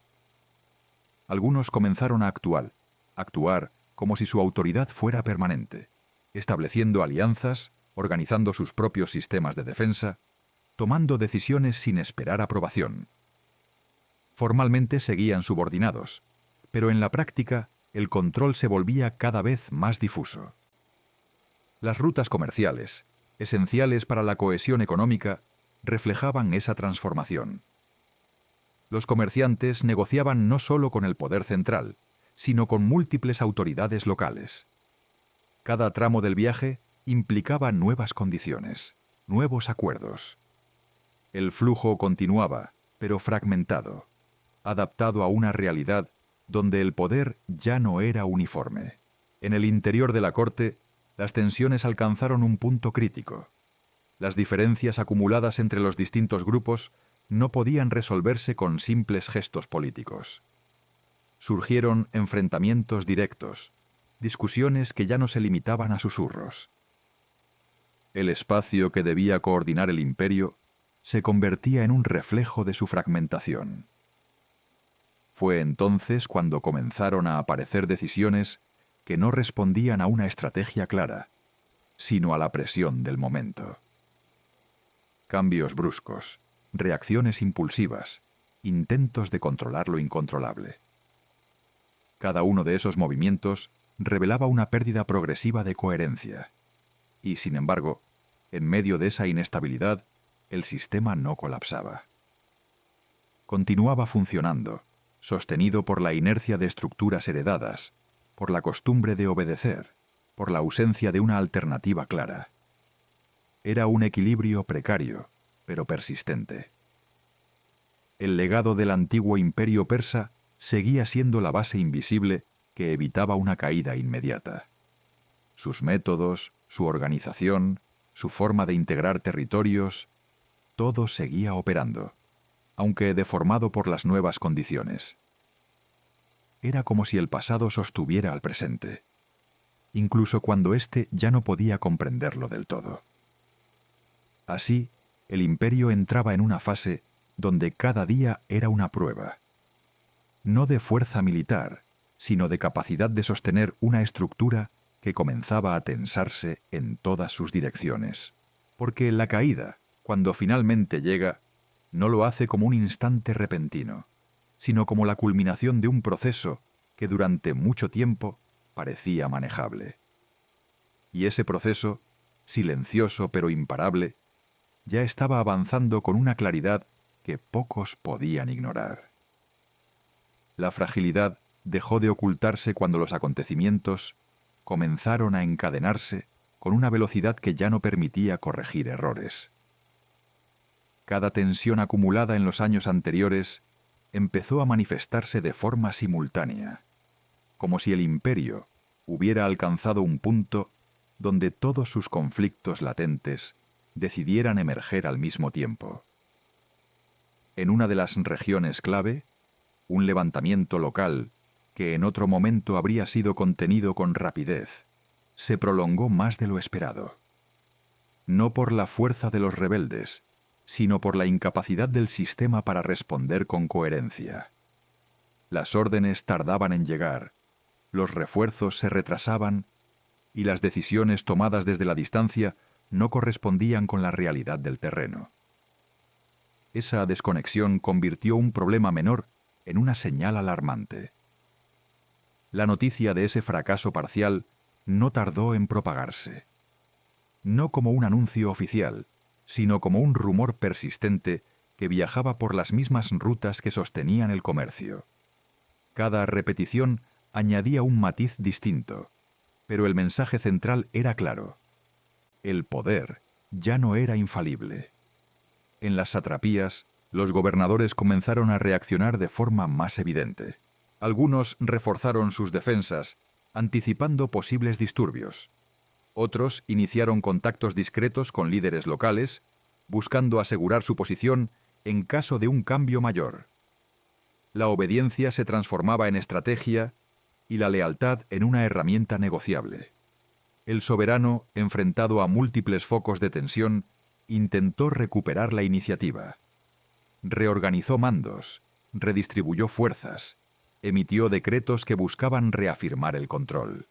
Algunos comenzaron a actuar, actuar como si su autoridad fuera permanente, estableciendo alianzas, organizando sus propios sistemas de defensa, tomando decisiones sin esperar aprobación. Formalmente seguían subordinados, pero en la práctica el control se volvía cada vez más difuso. Las rutas comerciales, esenciales para la cohesión económica, reflejaban esa transformación. Los comerciantes negociaban no solo con el poder central, sino con múltiples autoridades locales. Cada tramo del viaje implicaba nuevas condiciones, nuevos acuerdos. El flujo continuaba, pero fragmentado, adaptado a una realidad donde el poder ya no era uniforme. En el interior de la corte, las tensiones alcanzaron un punto crítico. Las diferencias acumuladas entre los distintos grupos no podían resolverse con simples gestos políticos. Surgieron enfrentamientos directos, discusiones que ya no se limitaban a susurros. El espacio que debía coordinar el imperio se convertía en un reflejo de su fragmentación. Fue entonces cuando comenzaron a aparecer decisiones que no respondían a una estrategia clara, sino a la presión del momento. Cambios bruscos, reacciones impulsivas, intentos de controlar lo incontrolable. Cada uno de esos movimientos revelaba una pérdida progresiva de coherencia. Y, sin embargo, en medio de esa inestabilidad, el sistema no colapsaba. Continuaba funcionando, sostenido por la inercia de estructuras heredadas, por la costumbre de obedecer, por la ausencia de una alternativa clara. Era un equilibrio precario, pero persistente. El legado del antiguo imperio persa seguía siendo la base invisible que evitaba una caída inmediata. Sus métodos, su organización, su forma de integrar territorios, todo seguía operando, aunque deformado por las nuevas condiciones. Era como si el pasado sostuviera al presente, incluso cuando éste ya no podía comprenderlo del todo. Así, el imperio entraba en una fase donde cada día era una prueba, no de fuerza militar, sino de capacidad de sostener una estructura que comenzaba a tensarse en todas sus direcciones. Porque la caída, cuando finalmente llega, no lo hace como un instante repentino, sino como la culminación de un proceso que durante mucho tiempo parecía manejable. Y ese proceso, silencioso pero imparable, ya estaba avanzando con una claridad que pocos podían ignorar. La fragilidad dejó de ocultarse cuando los acontecimientos comenzaron a encadenarse con una velocidad que ya no permitía corregir errores. Cada tensión acumulada en los años anteriores empezó a manifestarse de forma simultánea, como si el imperio hubiera alcanzado un punto donde todos sus conflictos latentes decidieran emerger al mismo tiempo. En una de las regiones clave, un levantamiento local, que en otro momento habría sido contenido con rapidez, se prolongó más de lo esperado. No por la fuerza de los rebeldes, sino por la incapacidad del sistema para responder con coherencia. Las órdenes tardaban en llegar, los refuerzos se retrasaban y las decisiones tomadas desde la distancia no correspondían con la realidad del terreno. Esa desconexión convirtió un problema menor en una señal alarmante. La noticia de ese fracaso parcial no tardó en propagarse. No como un anuncio oficial, sino como un rumor persistente que viajaba por las mismas rutas que sostenían el comercio. Cada repetición añadía un matiz distinto, pero el mensaje central era claro. El poder ya no era infalible. En las satrapías, los gobernadores comenzaron a reaccionar de forma más evidente. Algunos reforzaron sus defensas, anticipando posibles disturbios. Otros iniciaron contactos discretos con líderes locales, buscando asegurar su posición en caso de un cambio mayor. La obediencia se transformaba en estrategia y la lealtad en una herramienta negociable. El soberano, enfrentado a múltiples focos de tensión, intentó recuperar la iniciativa. Reorganizó mandos, redistribuyó fuerzas, emitió decretos que buscaban reafirmar el control.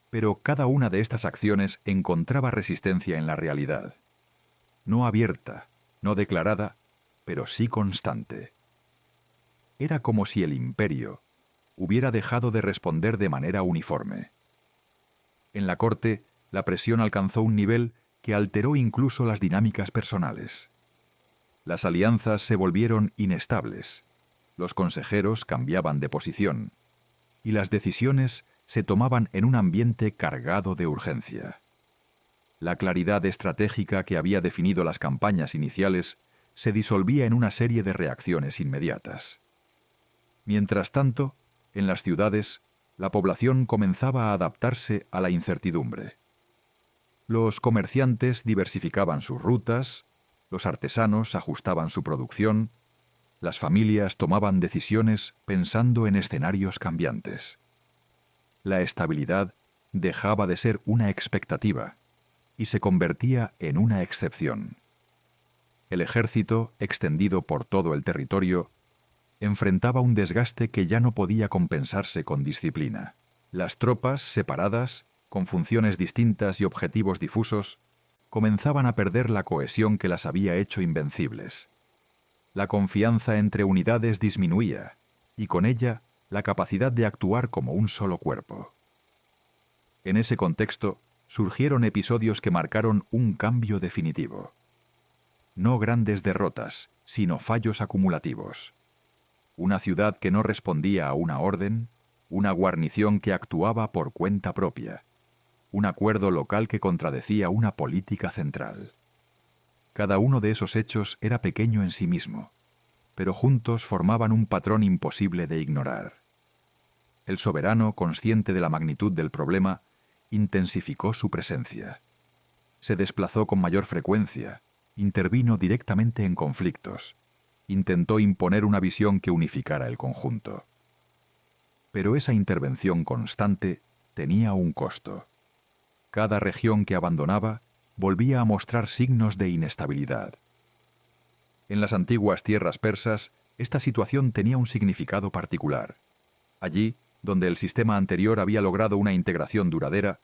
Pero cada una de estas acciones encontraba resistencia en la realidad. No abierta, no declarada, pero sí constante. Era como si el imperio hubiera dejado de responder de manera uniforme. En la corte, la presión alcanzó un nivel que alteró incluso las dinámicas personales. Las alianzas se volvieron inestables, los consejeros cambiaban de posición, y las decisiones se tomaban en un ambiente cargado de urgencia. La claridad estratégica que había definido las campañas iniciales se disolvía en una serie de reacciones inmediatas. Mientras tanto, en las ciudades, la población comenzaba a adaptarse a la incertidumbre. Los comerciantes diversificaban sus rutas, los artesanos ajustaban su producción, las familias tomaban decisiones pensando en escenarios cambiantes. La estabilidad dejaba de ser una expectativa y se convertía en una excepción. El ejército, extendido por todo el territorio, enfrentaba un desgaste que ya no podía compensarse con disciplina. Las tropas, separadas, con funciones distintas y objetivos difusos, comenzaban a perder la cohesión que las había hecho invencibles. La confianza entre unidades disminuía, y con ella la capacidad de actuar como un solo cuerpo. En ese contexto, surgieron episodios que marcaron un cambio definitivo. No grandes derrotas, sino fallos acumulativos. Una ciudad que no respondía a una orden, una guarnición que actuaba por cuenta propia, un acuerdo local que contradecía una política central. Cada uno de esos hechos era pequeño en sí mismo, pero juntos formaban un patrón imposible de ignorar. El soberano, consciente de la magnitud del problema, intensificó su presencia. Se desplazó con mayor frecuencia, intervino directamente en conflictos, intentó imponer una visión que unificara el conjunto. Pero esa intervención constante tenía un costo. Cada región que abandonaba volvía a mostrar signos de inestabilidad. En las antiguas tierras persas, esta situación tenía un significado particular. Allí, donde el sistema anterior había logrado una integración duradera,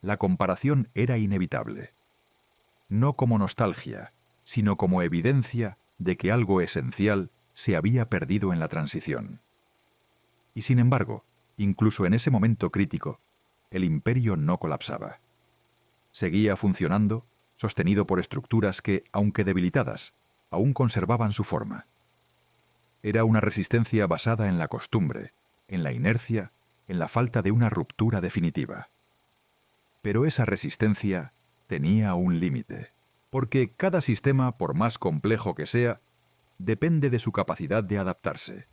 la comparación era inevitable. No como nostalgia, sino como evidencia de que algo esencial se había perdido en la transición. Y sin embargo, incluso en ese momento crítico, el imperio no colapsaba. Seguía funcionando, sostenido por estructuras que, aunque debilitadas, aún conservaban su forma. Era una resistencia basada en la costumbre, en la inercia, en la falta de una ruptura definitiva. Pero esa resistencia tenía un límite, porque cada sistema, por más complejo que sea, depende de su capacidad de adaptarse.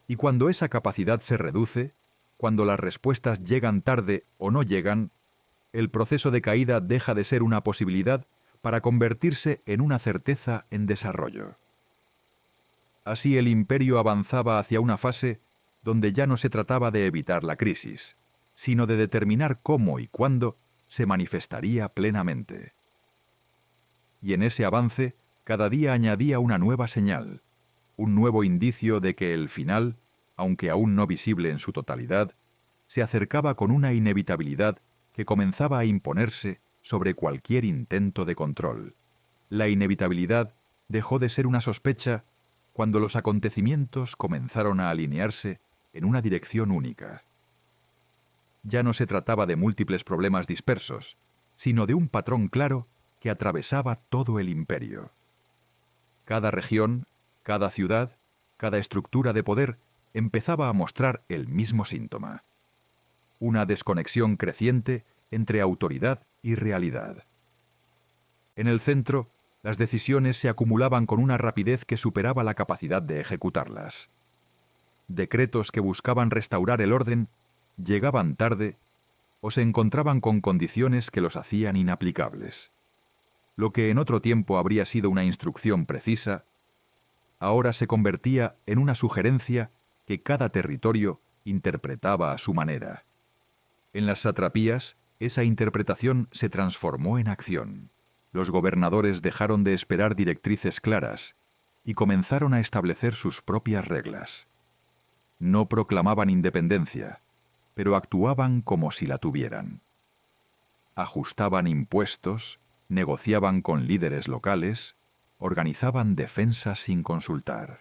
Y cuando esa capacidad se reduce, cuando las respuestas llegan tarde o no llegan, el proceso de caída deja de ser una posibilidad para convertirse en una certeza en desarrollo. Así el imperio avanzaba hacia una fase donde ya no se trataba de evitar la crisis, sino de determinar cómo y cuándo se manifestaría plenamente. Y en ese avance, cada día añadía una nueva señal, un nuevo indicio de que el final, aunque aún no visible en su totalidad, se acercaba con una inevitabilidad que comenzaba a imponerse sobre cualquier intento de control. La inevitabilidad dejó de ser una sospecha cuando los acontecimientos comenzaron a alinearse en una dirección única. Ya no se trataba de múltiples problemas dispersos, sino de un patrón claro que atravesaba todo el imperio. Cada región, cada ciudad, cada estructura de poder empezaba a mostrar el mismo síntoma. Una desconexión creciente entre autoridad y realidad. En el centro, las decisiones se acumulaban con una rapidez que superaba la capacidad de ejecutarlas. Decretos que buscaban restaurar el orden llegaban tarde o se encontraban con condiciones que los hacían inaplicables. Lo que en otro tiempo habría sido una instrucción precisa, ahora se convertía en una sugerencia que cada territorio interpretaba a su manera. En las satrapías, esa interpretación se transformó en acción. Los gobernadores dejaron de esperar directrices claras y comenzaron a establecer sus propias reglas. No proclamaban independencia, pero actuaban como si la tuvieran. Ajustaban impuestos, negociaban con líderes locales, organizaban defensas sin consultar.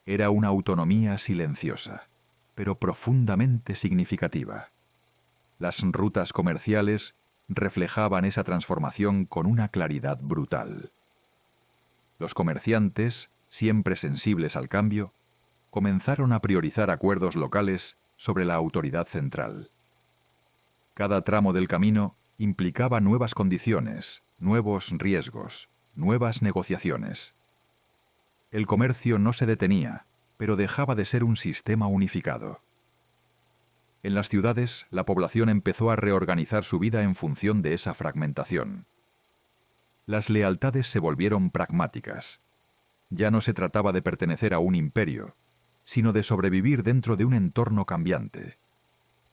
Era una autonomía silenciosa, pero profundamente significativa. Las rutas comerciales reflejaban esa transformación con una claridad brutal. Los comerciantes, siempre sensibles al cambio, comenzaron a priorizar acuerdos locales sobre la autoridad central. Cada tramo del camino implicaba nuevas condiciones, nuevos riesgos, nuevas negociaciones. El comercio no se detenía, pero dejaba de ser un sistema unificado. En las ciudades, la población empezó a reorganizar su vida en función de esa fragmentación. Las lealtades se volvieron pragmáticas. Ya no se trataba de pertenecer a un imperio, sino de sobrevivir dentro de un entorno cambiante.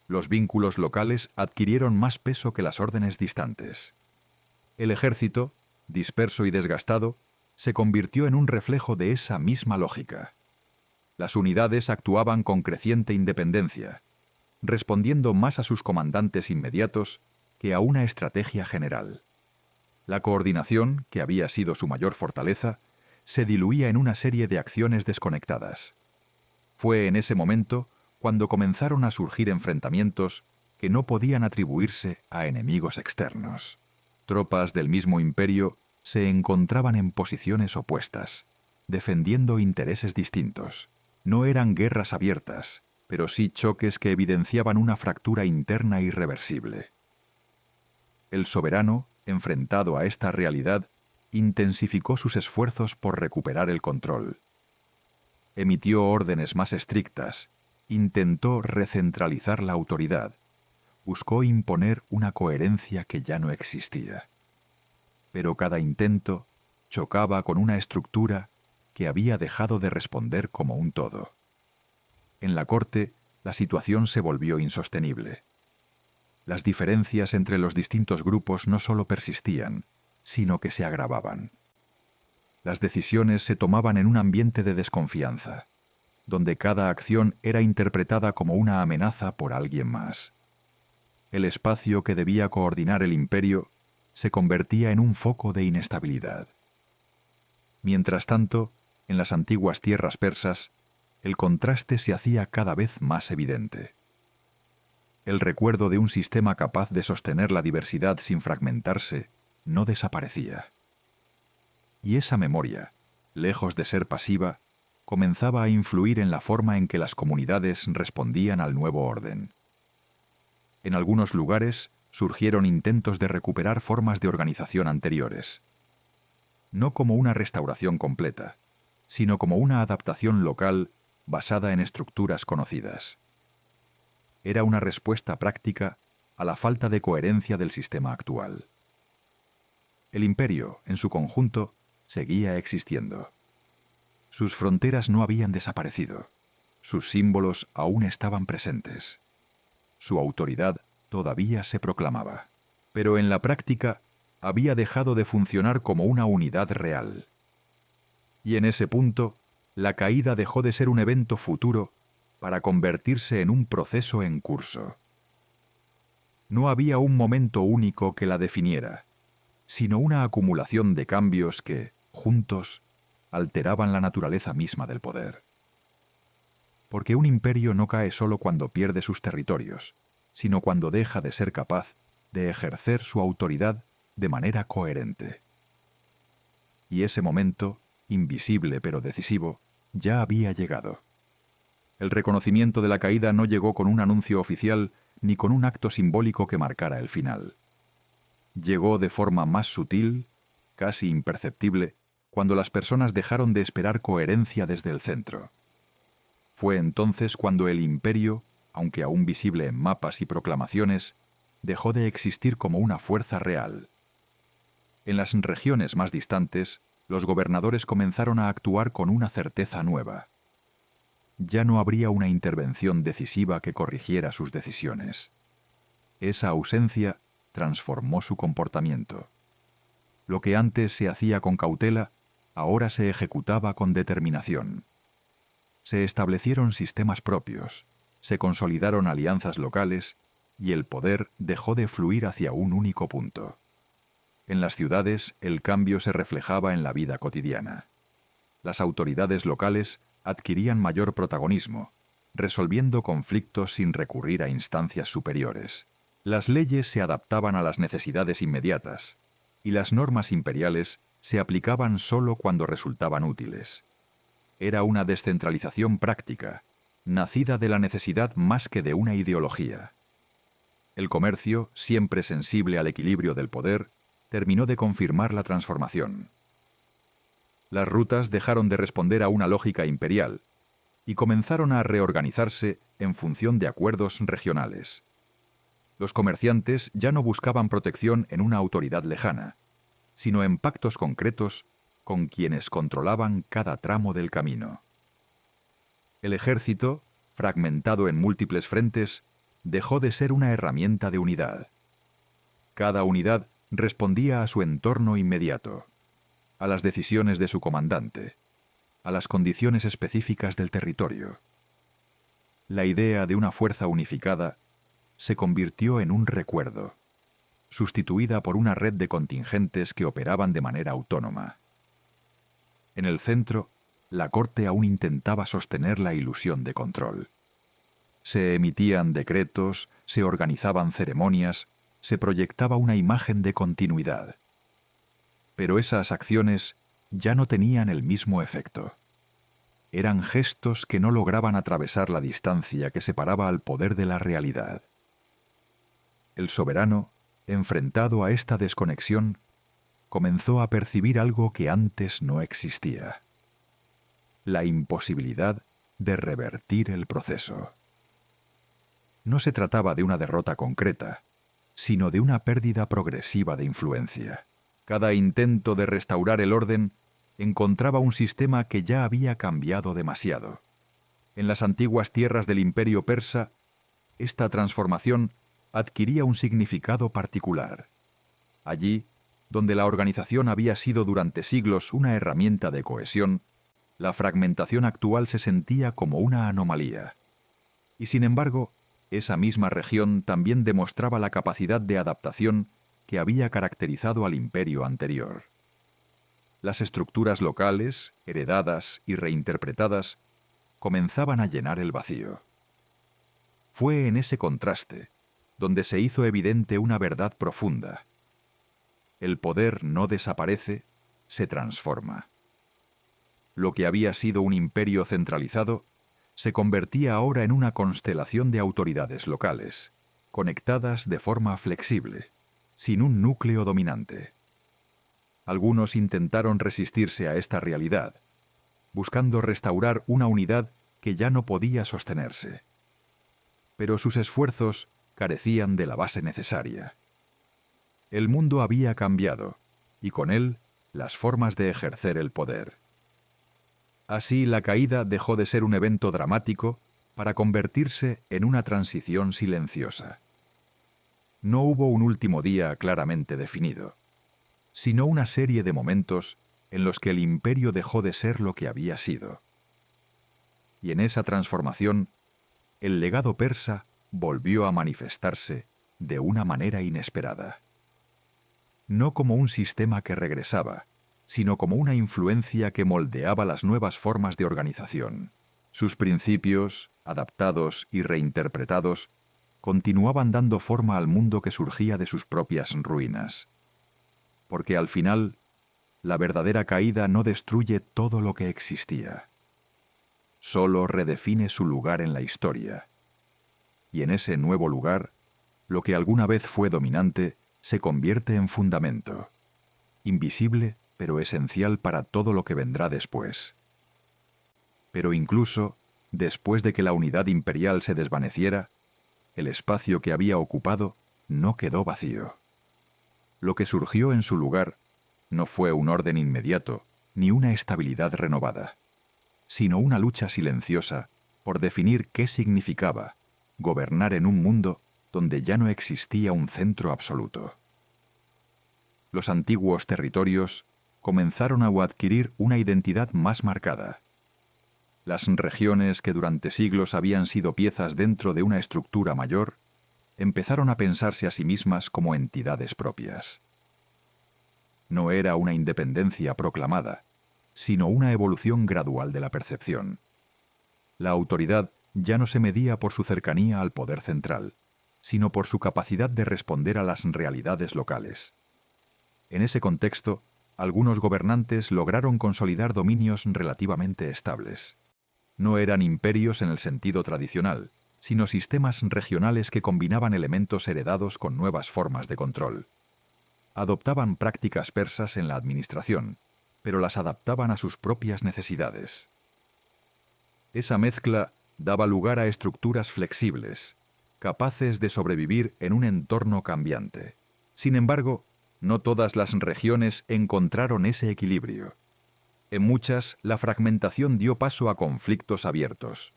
Los vínculos locales adquirieron más peso que las órdenes distantes. El ejército, disperso y desgastado, se convirtió en un reflejo de esa misma lógica. Las unidades actuaban con creciente independencia, respondiendo más a sus comandantes inmediatos que a una estrategia general. La coordinación, que había sido su mayor fortaleza, se diluía en una serie de acciones desconectadas. Fue en ese momento cuando comenzaron a surgir enfrentamientos que no podían atribuirse a enemigos externos. Tropas del mismo imperio se encontraban en posiciones opuestas, defendiendo intereses distintos. No eran guerras abiertas, pero sí choques que evidenciaban una fractura interna irreversible. El soberano, enfrentado a esta realidad, intensificó sus esfuerzos por recuperar el control. Emitió órdenes más estrictas, intentó recentralizar la autoridad, buscó imponer una coherencia que ya no existía. Pero cada intento chocaba con una estructura que había dejado de responder como un todo. En la corte, la situación se volvió insostenible. Las diferencias entre los distintos grupos no solo persistían, sino que se agravaban. Las decisiones se tomaban en un ambiente de desconfianza, donde cada acción era interpretada como una amenaza por alguien más. El espacio que debía coordinar el imperio se convertía en un foco de inestabilidad. Mientras tanto, en las antiguas tierras persas, el contraste se hacía cada vez más evidente. El recuerdo de un sistema capaz de sostener la diversidad sin fragmentarse no desaparecía. Y esa memoria, lejos de ser pasiva, comenzaba a influir en la forma en que las comunidades respondían al nuevo orden. En algunos lugares surgieron intentos de recuperar formas de organización anteriores. No como una restauración completa, sino como una adaptación local basada en estructuras conocidas. Era una respuesta práctica a la falta de coherencia del sistema actual. El imperio, en su conjunto, seguía existiendo. Sus fronteras no habían desaparecido. Sus símbolos aún estaban presentes. Su autoridad todavía se proclamaba. Pero en la práctica había dejado de funcionar como una unidad real. Y en ese punto, la caída dejó de ser un evento futuro para convertirse en un proceso en curso. No había un momento único que la definiera, sino una acumulación de cambios que, juntos, alteraban la naturaleza misma del poder. Porque un imperio no cae solo cuando pierde sus territorios, sino cuando deja de ser capaz de ejercer su autoridad de manera coherente. Y ese momento, invisible pero decisivo, ya había llegado. El reconocimiento de la caída no llegó con un anuncio oficial ni con un acto simbólico que marcara el final. Llegó de forma más sutil, casi imperceptible, cuando las personas dejaron de esperar coherencia desde el centro. Fue entonces cuando el imperio, aunque aún visible en mapas y proclamaciones, dejó de existir como una fuerza real. En las regiones más distantes, los gobernadores comenzaron a actuar con una certeza nueva. Ya no habría una intervención decisiva que corrigiera sus decisiones. Esa ausencia transformó su comportamiento. Lo que antes se hacía con cautela, ahora se ejecutaba con determinación. Se establecieron sistemas propios, se consolidaron alianzas locales y el poder dejó de fluir hacia un único punto. En las ciudades, el cambio se reflejaba en la vida cotidiana. Las autoridades locales adquirían mayor protagonismo, resolviendo conflictos sin recurrir a instancias superiores. Las leyes se adaptaban a las necesidades inmediatas, y las normas imperiales se aplicaban solo cuando resultaban útiles. Era una descentralización práctica, nacida de la necesidad más que de una ideología. El comercio, siempre sensible al equilibrio del poder, terminó de confirmar la transformación. Las rutas dejaron de responder a una lógica imperial y comenzaron a reorganizarse en función de acuerdos regionales. Los comerciantes ya no buscaban protección en una autoridad lejana, sino en pactos concretos con quienes controlaban cada tramo del camino. El ejército, fragmentado en múltiples frentes, dejó de ser una herramienta de unidad. Cada unidad respondía a su entorno inmediato, a las decisiones de su comandante, a las condiciones específicas del territorio. La idea de una fuerza unificada se convirtió en un recuerdo, sustituida por una red de contingentes que operaban de manera autónoma. En el centro, la corte aún intentaba sostener la ilusión de control. Se emitían decretos, se organizaban ceremonias, se proyectaba una imagen de continuidad. Pero esas acciones ya no tenían el mismo efecto. Eran gestos que no lograban atravesar la distancia que separaba al poder de la realidad. El soberano, enfrentado a esta desconexión, comenzó a percibir algo que antes no existía: la imposibilidad de revertir el proceso. No se trataba de una derrota concreta, sino de una pérdida progresiva de influencia. Cada intento de restaurar el orden encontraba un sistema que ya había cambiado demasiado. En las antiguas tierras del Imperio Persa, esta transformación adquiría un significado particular. Allí, donde la organización había sido durante siglos una herramienta de cohesión, la fragmentación actual se sentía como una anomalía. Y sin embargo, esa misma región también demostraba la capacidad de adaptación que había caracterizado al imperio anterior. Las estructuras locales, heredadas y reinterpretadas, comenzaban a llenar el vacío. Fue en ese contraste donde se hizo evidente una verdad profunda. El poder no desaparece, se transforma. Lo que había sido un imperio centralizado se convertía ahora en una constelación de autoridades locales, conectadas de forma flexible, sin un núcleo dominante. Algunos intentaron resistirse a esta realidad, buscando restaurar una unidad que ya no podía sostenerse. Pero sus esfuerzos carecían de la base necesaria. El mundo había cambiado, y con él las formas de ejercer el poder. Así, la caída dejó de ser un evento dramático para convertirse en una transición silenciosa. No hubo un último día claramente definido, sino una serie de momentos en los que el imperio dejó de ser lo que había sido. Y en esa transformación, el legado persa volvió a manifestarse de una manera inesperada. No como un sistema que regresaba, sino como una influencia que moldeaba las nuevas formas de organización. Sus principios, adaptados y reinterpretados, continuaban dando forma al mundo que surgía de sus propias ruinas. Porque al final, la verdadera caída no destruye todo lo que existía. Solo redefine su lugar en la historia. Y en ese nuevo lugar, lo que alguna vez fue dominante se convierte en fundamento, invisible pero esencial para todo lo que vendrá después. Pero incluso, después de que la unidad imperial se desvaneciera, el espacio que había ocupado no quedó vacío. Lo que surgió en su lugar no fue un orden inmediato ni una estabilidad renovada, sino una lucha silenciosa por definir qué significaba gobernar en un mundo donde ya no existía un centro absoluto. Los antiguos territorios comenzaron a adquirir una identidad más marcada. Las regiones que durante siglos habían sido piezas dentro de una estructura mayor, empezaron a pensarse a sí mismas como entidades propias. No era una independencia proclamada, sino una evolución gradual de la percepción. La autoridad ya no se medía por su cercanía al poder central, sino por su capacidad de responder a las realidades locales. En ese contexto, algunos gobernantes lograron consolidar dominios relativamente estables. No eran imperios en el sentido tradicional, sino sistemas regionales que combinaban elementos heredados con nuevas formas de control. Adoptaban prácticas persas en la administración, pero las adaptaban a sus propias necesidades. Esa mezcla daba lugar a estructuras flexibles, capaces de sobrevivir en un entorno cambiante. Sin embargo, no todas las regiones encontraron ese equilibrio. En muchas, la fragmentación dio paso a conflictos abiertos.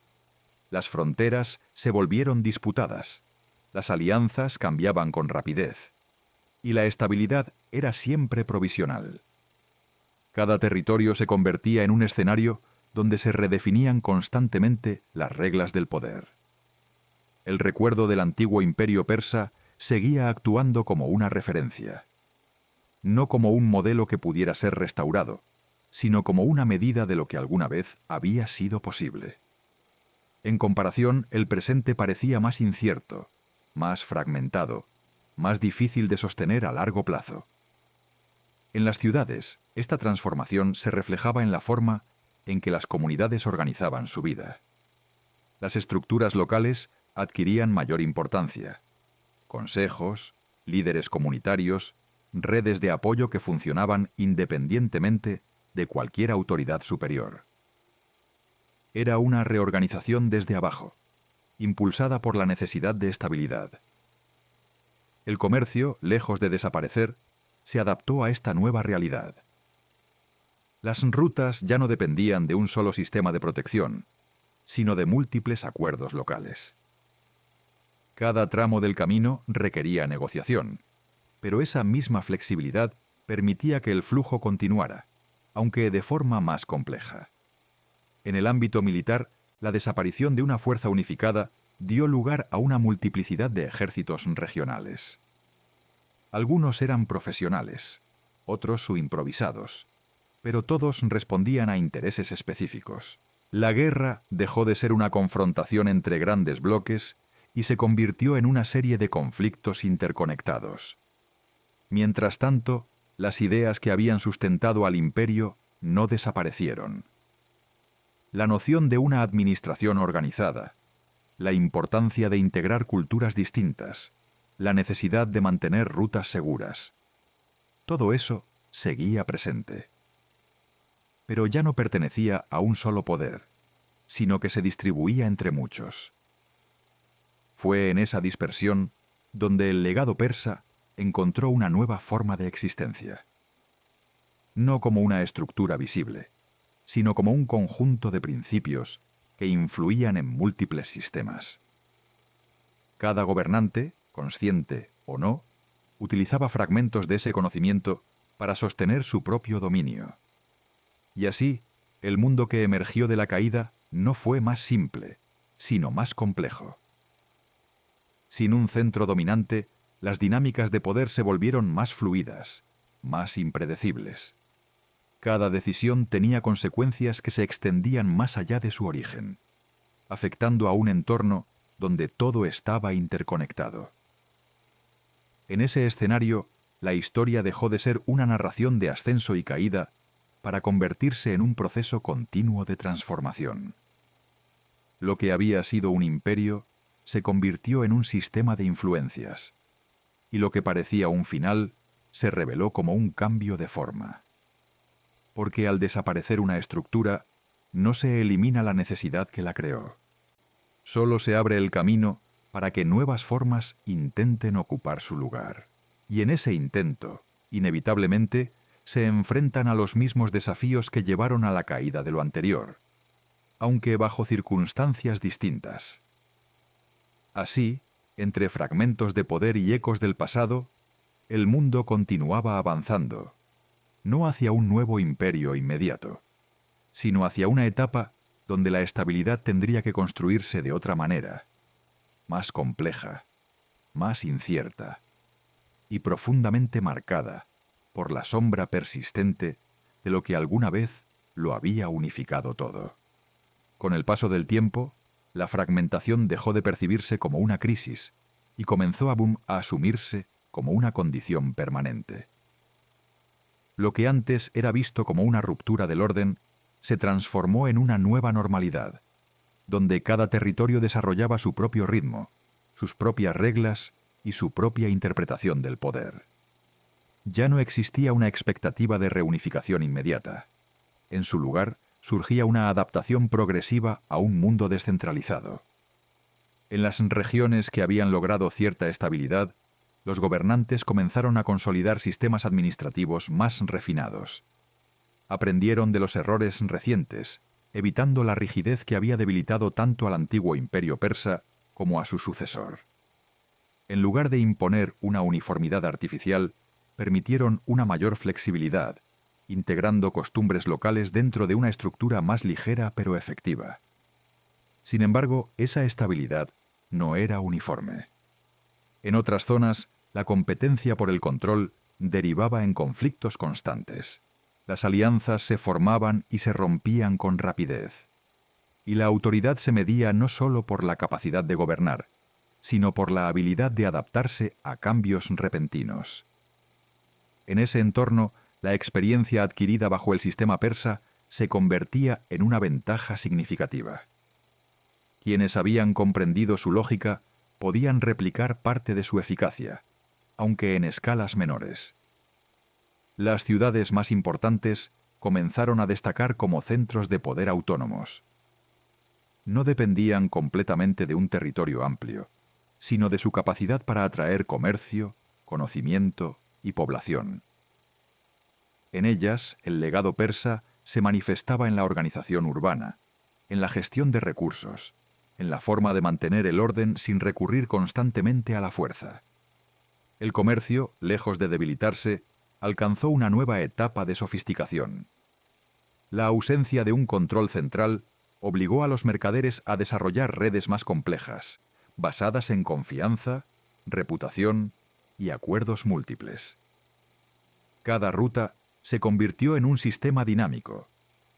Las fronteras se volvieron disputadas, las alianzas cambiaban con rapidez, y la estabilidad era siempre provisional. Cada territorio se convertía en un escenario donde se redefinían constantemente las reglas del poder. El recuerdo del antiguo imperio persa seguía actuando como una referencia, no como un modelo que pudiera ser restaurado, sino como una medida de lo que alguna vez había sido posible. En comparación, el presente parecía más incierto, más fragmentado, más difícil de sostener a largo plazo. En las ciudades, esta transformación se reflejaba en la forma en que las comunidades organizaban su vida. Las estructuras locales adquirían mayor importancia. Consejos, líderes comunitarios, redes de apoyo que funcionaban independientemente de cualquier autoridad superior. Era una reorganización desde abajo, impulsada por la necesidad de estabilidad. El comercio, lejos de desaparecer, se adaptó a esta nueva realidad. Las rutas ya no dependían de un solo sistema de protección, sino de múltiples acuerdos locales. Cada tramo del camino requería negociación, pero esa misma flexibilidad permitía que el flujo continuara, aunque de forma más compleja. En el ámbito militar, la desaparición de una fuerza unificada dio lugar a una multiplicidad de ejércitos regionales. Algunos eran profesionales, otros improvisados, pero todos respondían a intereses específicos. La guerra dejó de ser una confrontación entre grandes bloques y se convirtió en una serie de conflictos interconectados. Mientras tanto, las ideas que habían sustentado al imperio no desaparecieron. La noción de una administración organizada, la importancia de integrar culturas distintas, la necesidad de mantener rutas seguras. Todo eso seguía presente. Pero ya no pertenecía a un solo poder, sino que se distribuía entre muchos. Fue en esa dispersión donde el legado persa encontró una nueva forma de existencia. No como una estructura visible, sino como un conjunto de principios que influían en múltiples sistemas. Cada gobernante, consciente o no, utilizaba fragmentos de ese conocimiento para sostener su propio dominio. Y así, el mundo que emergió de la caída no fue más simple, sino más complejo. Sin un centro dominante, las dinámicas de poder se volvieron más fluidas, más impredecibles. Cada decisión tenía consecuencias que se extendían más allá de su origen, afectando a un entorno donde todo estaba interconectado. En ese escenario, la historia dejó de ser una narración de ascenso y caída para convertirse en un proceso continuo de transformación. Lo que había sido un imperio se convirtió en un sistema de influencias, y lo que parecía un final se reveló como un cambio de forma. Porque al desaparecer una estructura, no se elimina la necesidad que la creó. Solo se abre el camino para que nuevas formas intenten ocupar su lugar. Y en ese intento, inevitablemente, se enfrentan a los mismos desafíos que llevaron a la caída de lo anterior, aunque bajo circunstancias distintas. Así, entre fragmentos de poder y ecos del pasado, el mundo continuaba avanzando, no hacia un nuevo imperio inmediato, sino hacia una etapa donde la estabilidad tendría que construirse de otra manera, más compleja, más incierta y profundamente marcada por la sombra persistente de lo que alguna vez lo había unificado todo. Con el paso del tiempo, la fragmentación dejó de percibirse como una crisis y comenzó a asumirse como una condición permanente. Lo que antes era visto como una ruptura del orden se transformó en una nueva normalidad, donde cada territorio desarrollaba su propio ritmo, sus propias reglas y su propia interpretación del poder. Ya no existía una expectativa de reunificación inmediata. En su lugar, surgía una adaptación progresiva a un mundo descentralizado. En las regiones que habían logrado cierta estabilidad, los gobernantes comenzaron a consolidar sistemas administrativos más refinados. Aprendieron de los errores recientes, evitando la rigidez que había debilitado tanto al antiguo imperio persa como a su sucesor. En lugar de imponer una uniformidad artificial, permitieron una mayor flexibilidad, integrando costumbres locales dentro de una estructura más ligera pero efectiva. Sin embargo, esa estabilidad no era uniforme. En otras zonas, la competencia por el control derivaba en conflictos constantes. Las alianzas se formaban y se rompían con rapidez. Y la autoridad se medía no solo por la capacidad de gobernar, sino por la habilidad de adaptarse a cambios repentinos. En ese entorno, la experiencia adquirida bajo el sistema persa se convertía en una ventaja significativa. Quienes habían comprendido su lógica podían replicar parte de su eficacia, aunque en escalas menores. Las ciudades más importantes comenzaron a destacar como centros de poder autónomos. No dependían completamente de un territorio amplio, sino de su capacidad para atraer comercio, conocimiento y población. En ellas, el legado persa se manifestaba en la organización urbana, en la gestión de recursos, en la forma de mantener el orden sin recurrir constantemente a la fuerza. El comercio, lejos de debilitarse, alcanzó una nueva etapa de sofisticación. La ausencia de un control central obligó a los mercaderes a desarrollar redes más complejas, basadas en confianza, reputación y acuerdos múltiples. Cada ruta se convirtió en un sistema dinámico,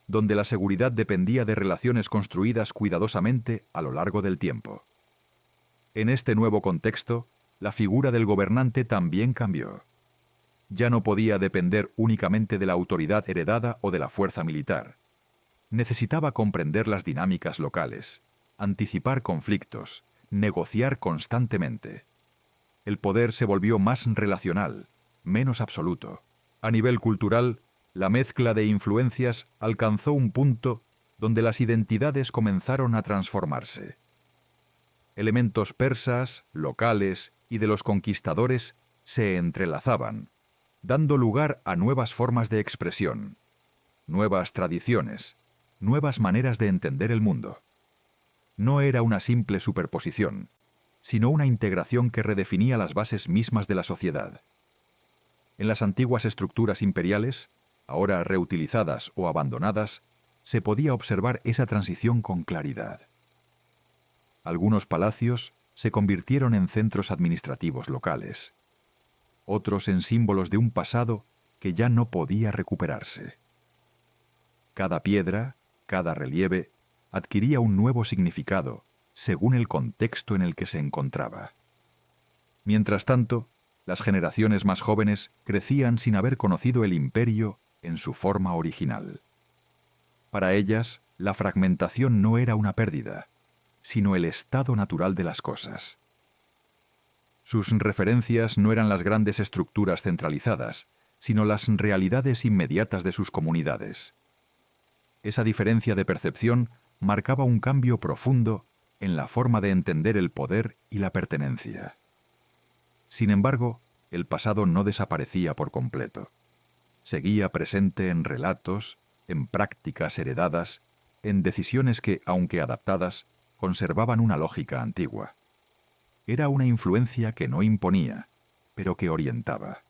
donde la seguridad dependía de relaciones construidas cuidadosamente a lo largo del tiempo. En este nuevo contexto, la figura del gobernante también cambió. Ya no podía depender únicamente de la autoridad heredada o de la fuerza militar. Necesitaba comprender las dinámicas locales, anticipar conflictos, negociar constantemente. El poder se volvió más relacional, menos absoluto. A nivel cultural, la mezcla de influencias alcanzó un punto donde las identidades comenzaron a transformarse. Elementos persas, locales y de los conquistadores se entrelazaban, dando lugar a nuevas formas de expresión, nuevas tradiciones, nuevas maneras de entender el mundo. No era una simple superposición, sino una integración que redefinía las bases mismas de la sociedad. En las antiguas estructuras imperiales, ahora reutilizadas o abandonadas, se podía observar esa transición con claridad. Algunos palacios se convirtieron en centros administrativos locales, otros en símbolos de un pasado que ya no podía recuperarse. Cada piedra, cada relieve, adquiría un nuevo significado según el contexto en el que se encontraba. Mientras tanto, las generaciones más jóvenes crecían sin haber conocido el imperio en su forma original. Para ellas, la fragmentación no era una pérdida, sino el estado natural de las cosas. Sus referencias no eran las grandes estructuras centralizadas, sino las realidades inmediatas de sus comunidades. Esa diferencia de percepción marcaba un cambio profundo en la forma de entender el poder y la pertenencia. Sin embargo, el pasado no desaparecía por completo. Seguía presente en relatos, en prácticas heredadas, en decisiones que, aunque adaptadas, conservaban una lógica antigua. Era una influencia que no imponía, pero que orientaba.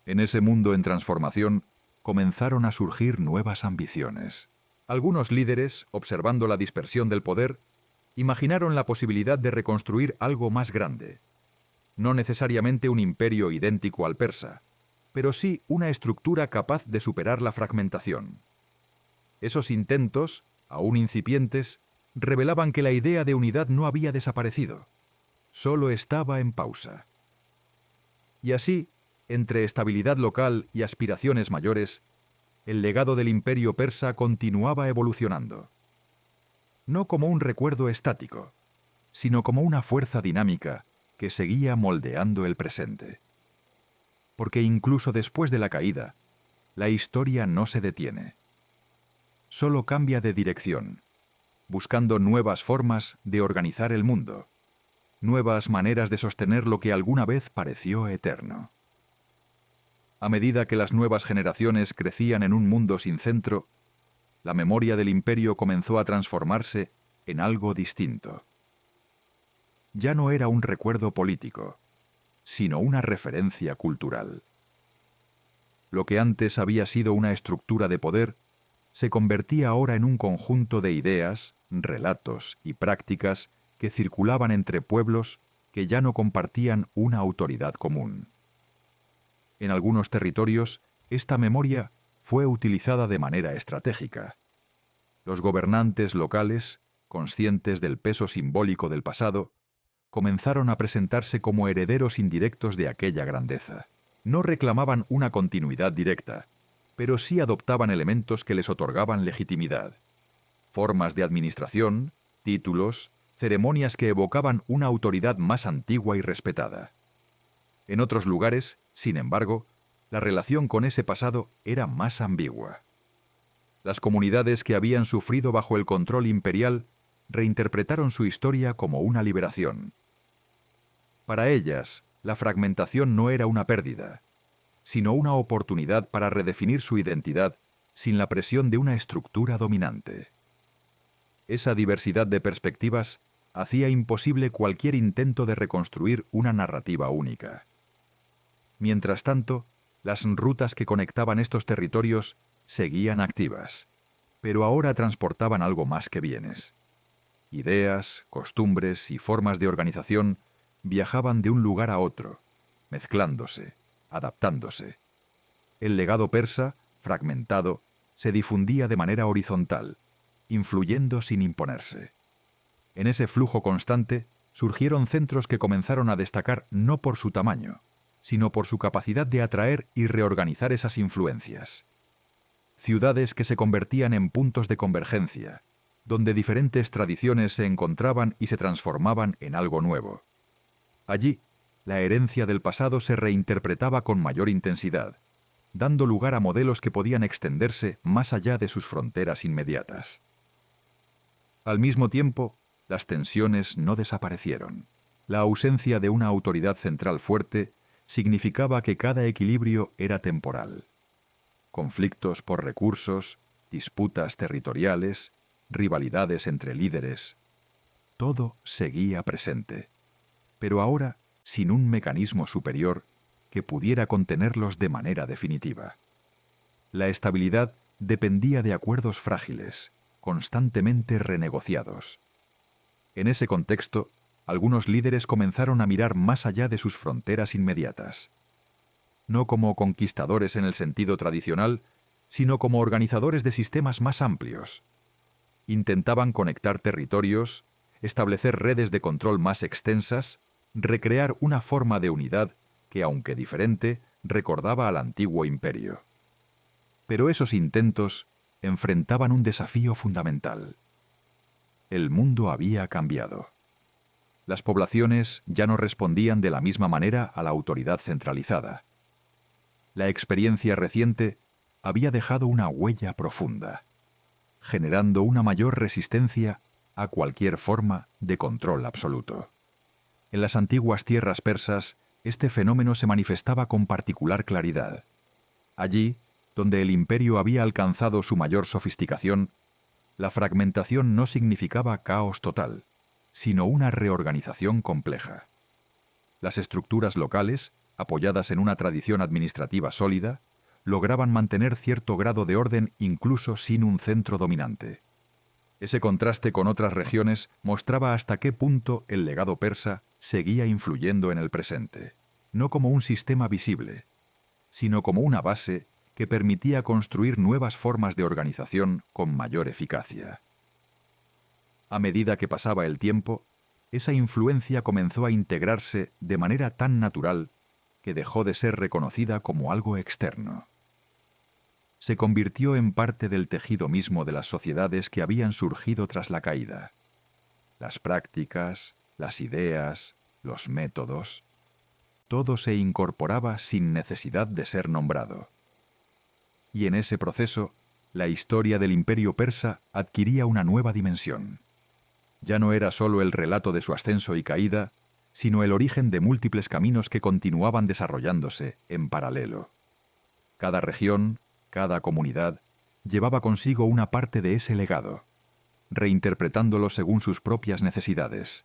En ese mundo en transformación comenzaron a surgir nuevas ambiciones. Algunos líderes, observando la dispersión del poder, imaginaron la posibilidad de reconstruir algo más grande. No necesariamente un imperio idéntico al persa, pero sí una estructura capaz de superar la fragmentación. Esos intentos, aún incipientes, revelaban que la idea de unidad no había desaparecido, solo estaba en pausa. Y así, entre estabilidad local y aspiraciones mayores, el legado del imperio persa continuaba evolucionando. No como un recuerdo estático, sino como una fuerza dinámica que seguía moldeando el presente. Porque incluso después de la caída, la historia no se detiene. Solo cambia de dirección, buscando nuevas formas de organizar el mundo, nuevas maneras de sostener lo que alguna vez pareció eterno. A medida que las nuevas generaciones crecían en un mundo sin centro, la memoria del imperio comenzó a transformarse en algo distinto. Ya no era un recuerdo político, sino una referencia cultural. Lo que antes había sido una estructura de poder se convertía ahora en un conjunto de ideas, relatos y prácticas que circulaban entre pueblos que ya no compartían una autoridad común. En algunos territorios, esta memoria fue utilizada de manera estratégica. Los gobernantes locales, conscientes del peso simbólico del pasado, comenzaron a presentarse como herederos indirectos de aquella grandeza. No reclamaban una continuidad directa, pero sí adoptaban elementos que les otorgaban legitimidad. Formas de administración, títulos, ceremonias que evocaban una autoridad más antigua y respetada. En otros lugares, sin embargo, la relación con ese pasado era más ambigua. Las comunidades que habían sufrido bajo el control imperial reinterpretaron su historia como una liberación. Para ellas, la fragmentación no era una pérdida, sino una oportunidad para redefinir su identidad sin la presión de una estructura dominante. Esa diversidad de perspectivas hacía imposible cualquier intento de reconstruir una narrativa única. Mientras tanto, las rutas que conectaban estos territorios seguían activas, pero ahora transportaban algo más que bienes. Ideas, costumbres y formas de organización viajaban de un lugar a otro, mezclándose, adaptándose. El legado persa, fragmentado, se difundía de manera horizontal, influyendo sin imponerse. En ese flujo constante surgieron centros que comenzaron a destacar no por su tamaño, sino por su capacidad de atraer y reorganizar esas influencias. Ciudades que se convertían en puntos de convergencia, donde diferentes tradiciones se encontraban y se transformaban en algo nuevo. Allí, la herencia del pasado se reinterpretaba con mayor intensidad, dando lugar a modelos que podían extenderse más allá de sus fronteras inmediatas. Al mismo tiempo, las tensiones no desaparecieron. La ausencia de una autoridad central fuerte significaba que cada equilibrio era temporal. Conflictos por recursos, disputas territoriales, rivalidades entre líderes. Todo seguía presente, pero ahora sin un mecanismo superior que pudiera contenerlos de manera definitiva. La estabilidad dependía de acuerdos frágiles, constantemente renegociados. En ese contexto, algunos líderes comenzaron a mirar más allá de sus fronteras inmediatas. No como conquistadores en el sentido tradicional, sino como organizadores de sistemas más amplios. Intentaban conectar territorios, establecer redes de control más extensas, recrear una forma de unidad que, aunque diferente, recordaba al antiguo imperio. Pero esos intentos enfrentaban un desafío fundamental. El mundo había cambiado. Las poblaciones ya no respondían de la misma manera a la autoridad centralizada. La experiencia reciente había dejado una huella profunda, generando una mayor resistencia a cualquier forma de control absoluto. En las antiguas tierras persas, este fenómeno se manifestaba con particular claridad. Allí, donde el imperio había alcanzado su mayor sofisticación, la fragmentación no significaba caos total, sino una reorganización compleja. Las estructuras locales, apoyadas en una tradición administrativa sólida, lograban mantener cierto grado de orden incluso sin un centro dominante. Ese contraste con otras regiones mostraba hasta qué punto el legado persa seguía influyendo en el presente, no como un sistema visible, sino como una base que permitía construir nuevas formas de organización con mayor eficacia. A medida que pasaba el tiempo, esa influencia comenzó a integrarse de manera tan natural que dejó de ser reconocida como algo externo. Se convirtió en parte del tejido mismo de las sociedades que habían surgido tras la caída. Las prácticas, las ideas, los métodos, todo se incorporaba sin necesidad de ser nombrado. Y en ese proceso, la historia del Imperio persa adquiría una nueva dimensión. Ya no era solo el relato de su ascenso y caída, sino el origen de múltiples caminos que continuaban desarrollándose en paralelo. Cada región, cada comunidad, llevaba consigo una parte de ese legado, reinterpretándolo según sus propias necesidades.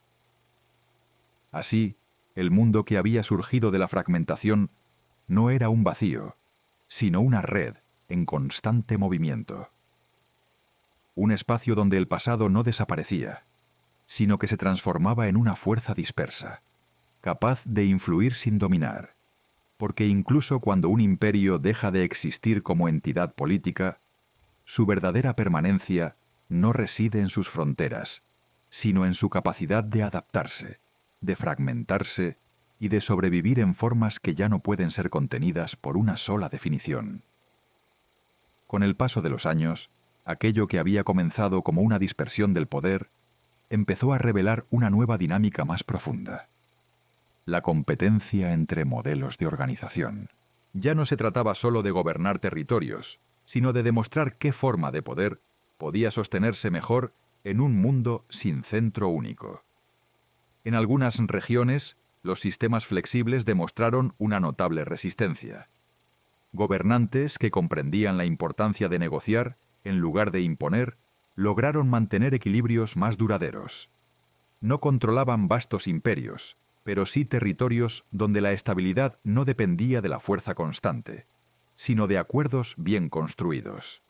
Así, el mundo que había surgido de la fragmentación no era un vacío, sino una red en constante movimiento. Un espacio donde el pasado no desaparecía, sino que se transformaba en una fuerza dispersa, capaz de influir sin dominar, porque incluso cuando un imperio deja de existir como entidad política, su verdadera permanencia no reside en sus fronteras, sino en su capacidad de adaptarse, de fragmentarse y de sobrevivir en formas que ya no pueden ser contenidas por una sola definición. Con el paso de los años, aquello que había comenzado como una dispersión del poder empezó a revelar una nueva dinámica más profunda: la competencia entre modelos de organización. Ya no se trataba solo de gobernar territorios, sino de demostrar qué forma de poder podía sostenerse mejor en un mundo sin centro único. En algunas regiones, los sistemas flexibles demostraron una notable resistencia. Gobernantes que comprendían la importancia de negociar, en lugar de imponer, lograron mantener equilibrios más duraderos. No controlaban vastos imperios, pero sí territorios donde la estabilidad no dependía de la fuerza constante, sino de acuerdos bien construidos.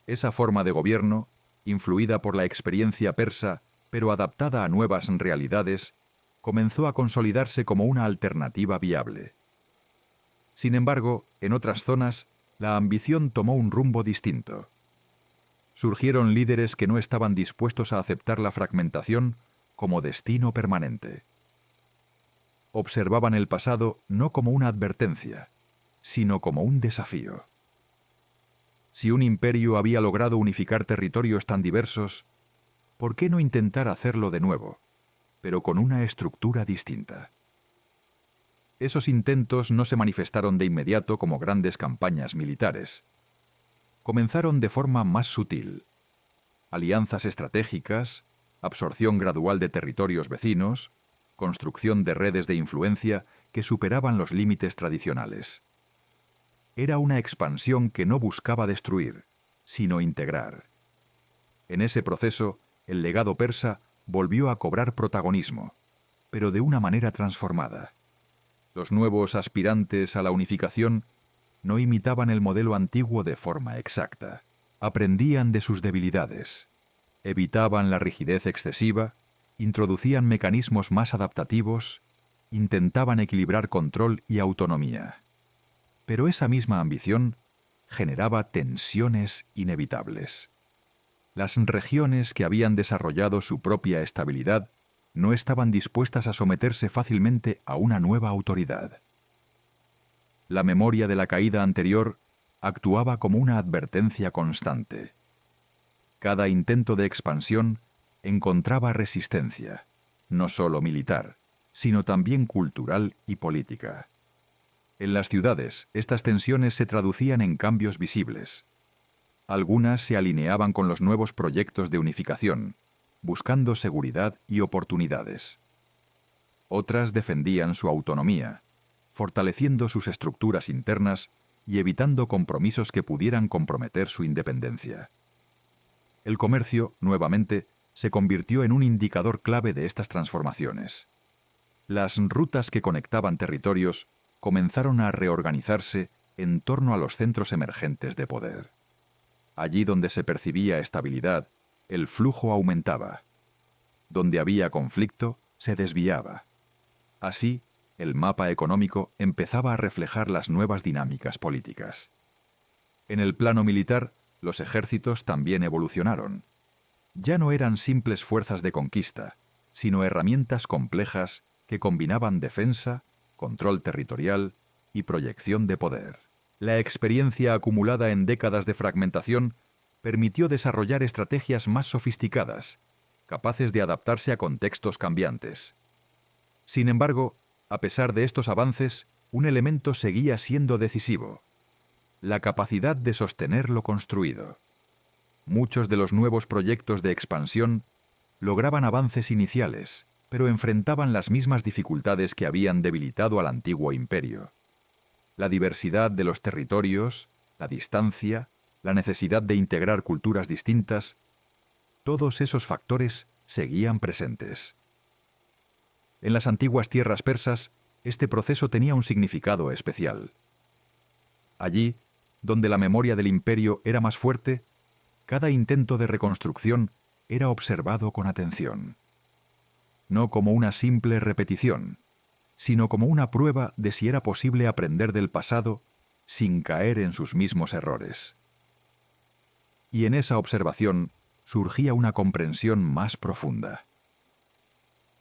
Esa forma de gobierno, influida por la experiencia persa, pero adaptada a nuevas realidades, comenzó a consolidarse como una alternativa viable. Sin embargo, en otras zonas, la ambición tomó un rumbo distinto. Surgieron líderes que no estaban dispuestos a aceptar la fragmentación como destino permanente. Observaban el pasado no como una advertencia, sino como un desafío. Si un imperio había logrado unificar territorios tan diversos, ¿por qué no intentar hacerlo de nuevo, pero con una estructura distinta? Esos intentos no se manifestaron de inmediato como grandes campañas militares. Comenzaron de forma más sutil. Alianzas estratégicas, absorción gradual de territorios vecinos, construcción de redes de influencia que superaban los límites tradicionales. Era una expansión que no buscaba destruir, sino integrar. En ese proceso, el legado persa volvió a cobrar protagonismo, pero de una manera transformada. Los nuevos aspirantes a la unificación no imitaban el modelo antiguo de forma exacta. Aprendían de sus debilidades, evitaban la rigidez excesiva, introducían mecanismos más adaptativos, intentaban equilibrar control y autonomía. Pero esa misma ambición generaba tensiones inevitables. Las regiones que habían desarrollado su propia estabilidad no estaban dispuestas a someterse fácilmente a una nueva autoridad. La memoria de la caída anterior actuaba como una advertencia constante. Cada intento de expansión encontraba resistencia, no solo militar, sino también cultural y política. En las ciudades, estas tensiones se traducían en cambios visibles. Algunas se alineaban con los nuevos proyectos de unificación, buscando seguridad y oportunidades. Otras defendían su autonomía, fortaleciendo sus estructuras internas y evitando compromisos que pudieran comprometer su independencia. El comercio, nuevamente, se convirtió en un indicador clave de estas transformaciones. Las rutas que conectaban territorios comenzaron a reorganizarse en torno a los centros emergentes de poder. Allí donde se percibía estabilidad, el flujo aumentaba. Donde había conflicto, se desviaba. Así, el mapa económico empezaba a reflejar las nuevas dinámicas políticas. En el plano militar, los ejércitos también evolucionaron. Ya no eran simples fuerzas de conquista, sino herramientas complejas que combinaban defensa, control territorial y proyección de poder. La experiencia acumulada en décadas de fragmentación permitió desarrollar estrategias más sofisticadas, capaces de adaptarse a contextos cambiantes. Sin embargo, a pesar de estos avances, un elemento seguía siendo decisivo: la capacidad de sostener lo construido. Muchos de los nuevos proyectos de expansión lograban avances iniciales, pero enfrentaban las mismas dificultades que habían debilitado al antiguo imperio. La diversidad de los territorios, la distancia, la necesidad de integrar culturas distintas, todos esos factores seguían presentes. En las antiguas tierras persas, este proceso tenía un significado especial. Allí, donde la memoria del imperio era más fuerte, cada intento de reconstrucción era observado con atención. No como una simple repetición, sino como una prueba de si era posible aprender del pasado sin caer en sus mismos errores. Y en esa observación surgía una comprensión más profunda.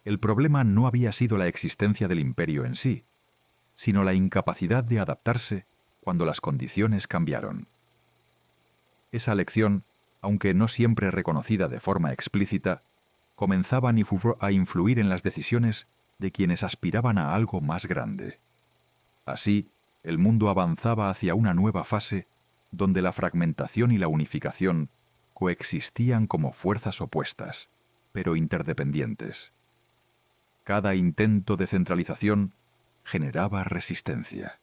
El problema no había sido la existencia del imperio en sí, sino la incapacidad de adaptarse cuando las condiciones cambiaron. Esa lección, aunque no siempre reconocida de forma explícita, comenzaba a influir en las decisiones de quienes aspiraban a algo más grande. Así, el mundo avanzaba hacia una nueva fase donde la fragmentación y la unificación coexistían como fuerzas opuestas, pero interdependientes. Cada intento de centralización generaba resistencia,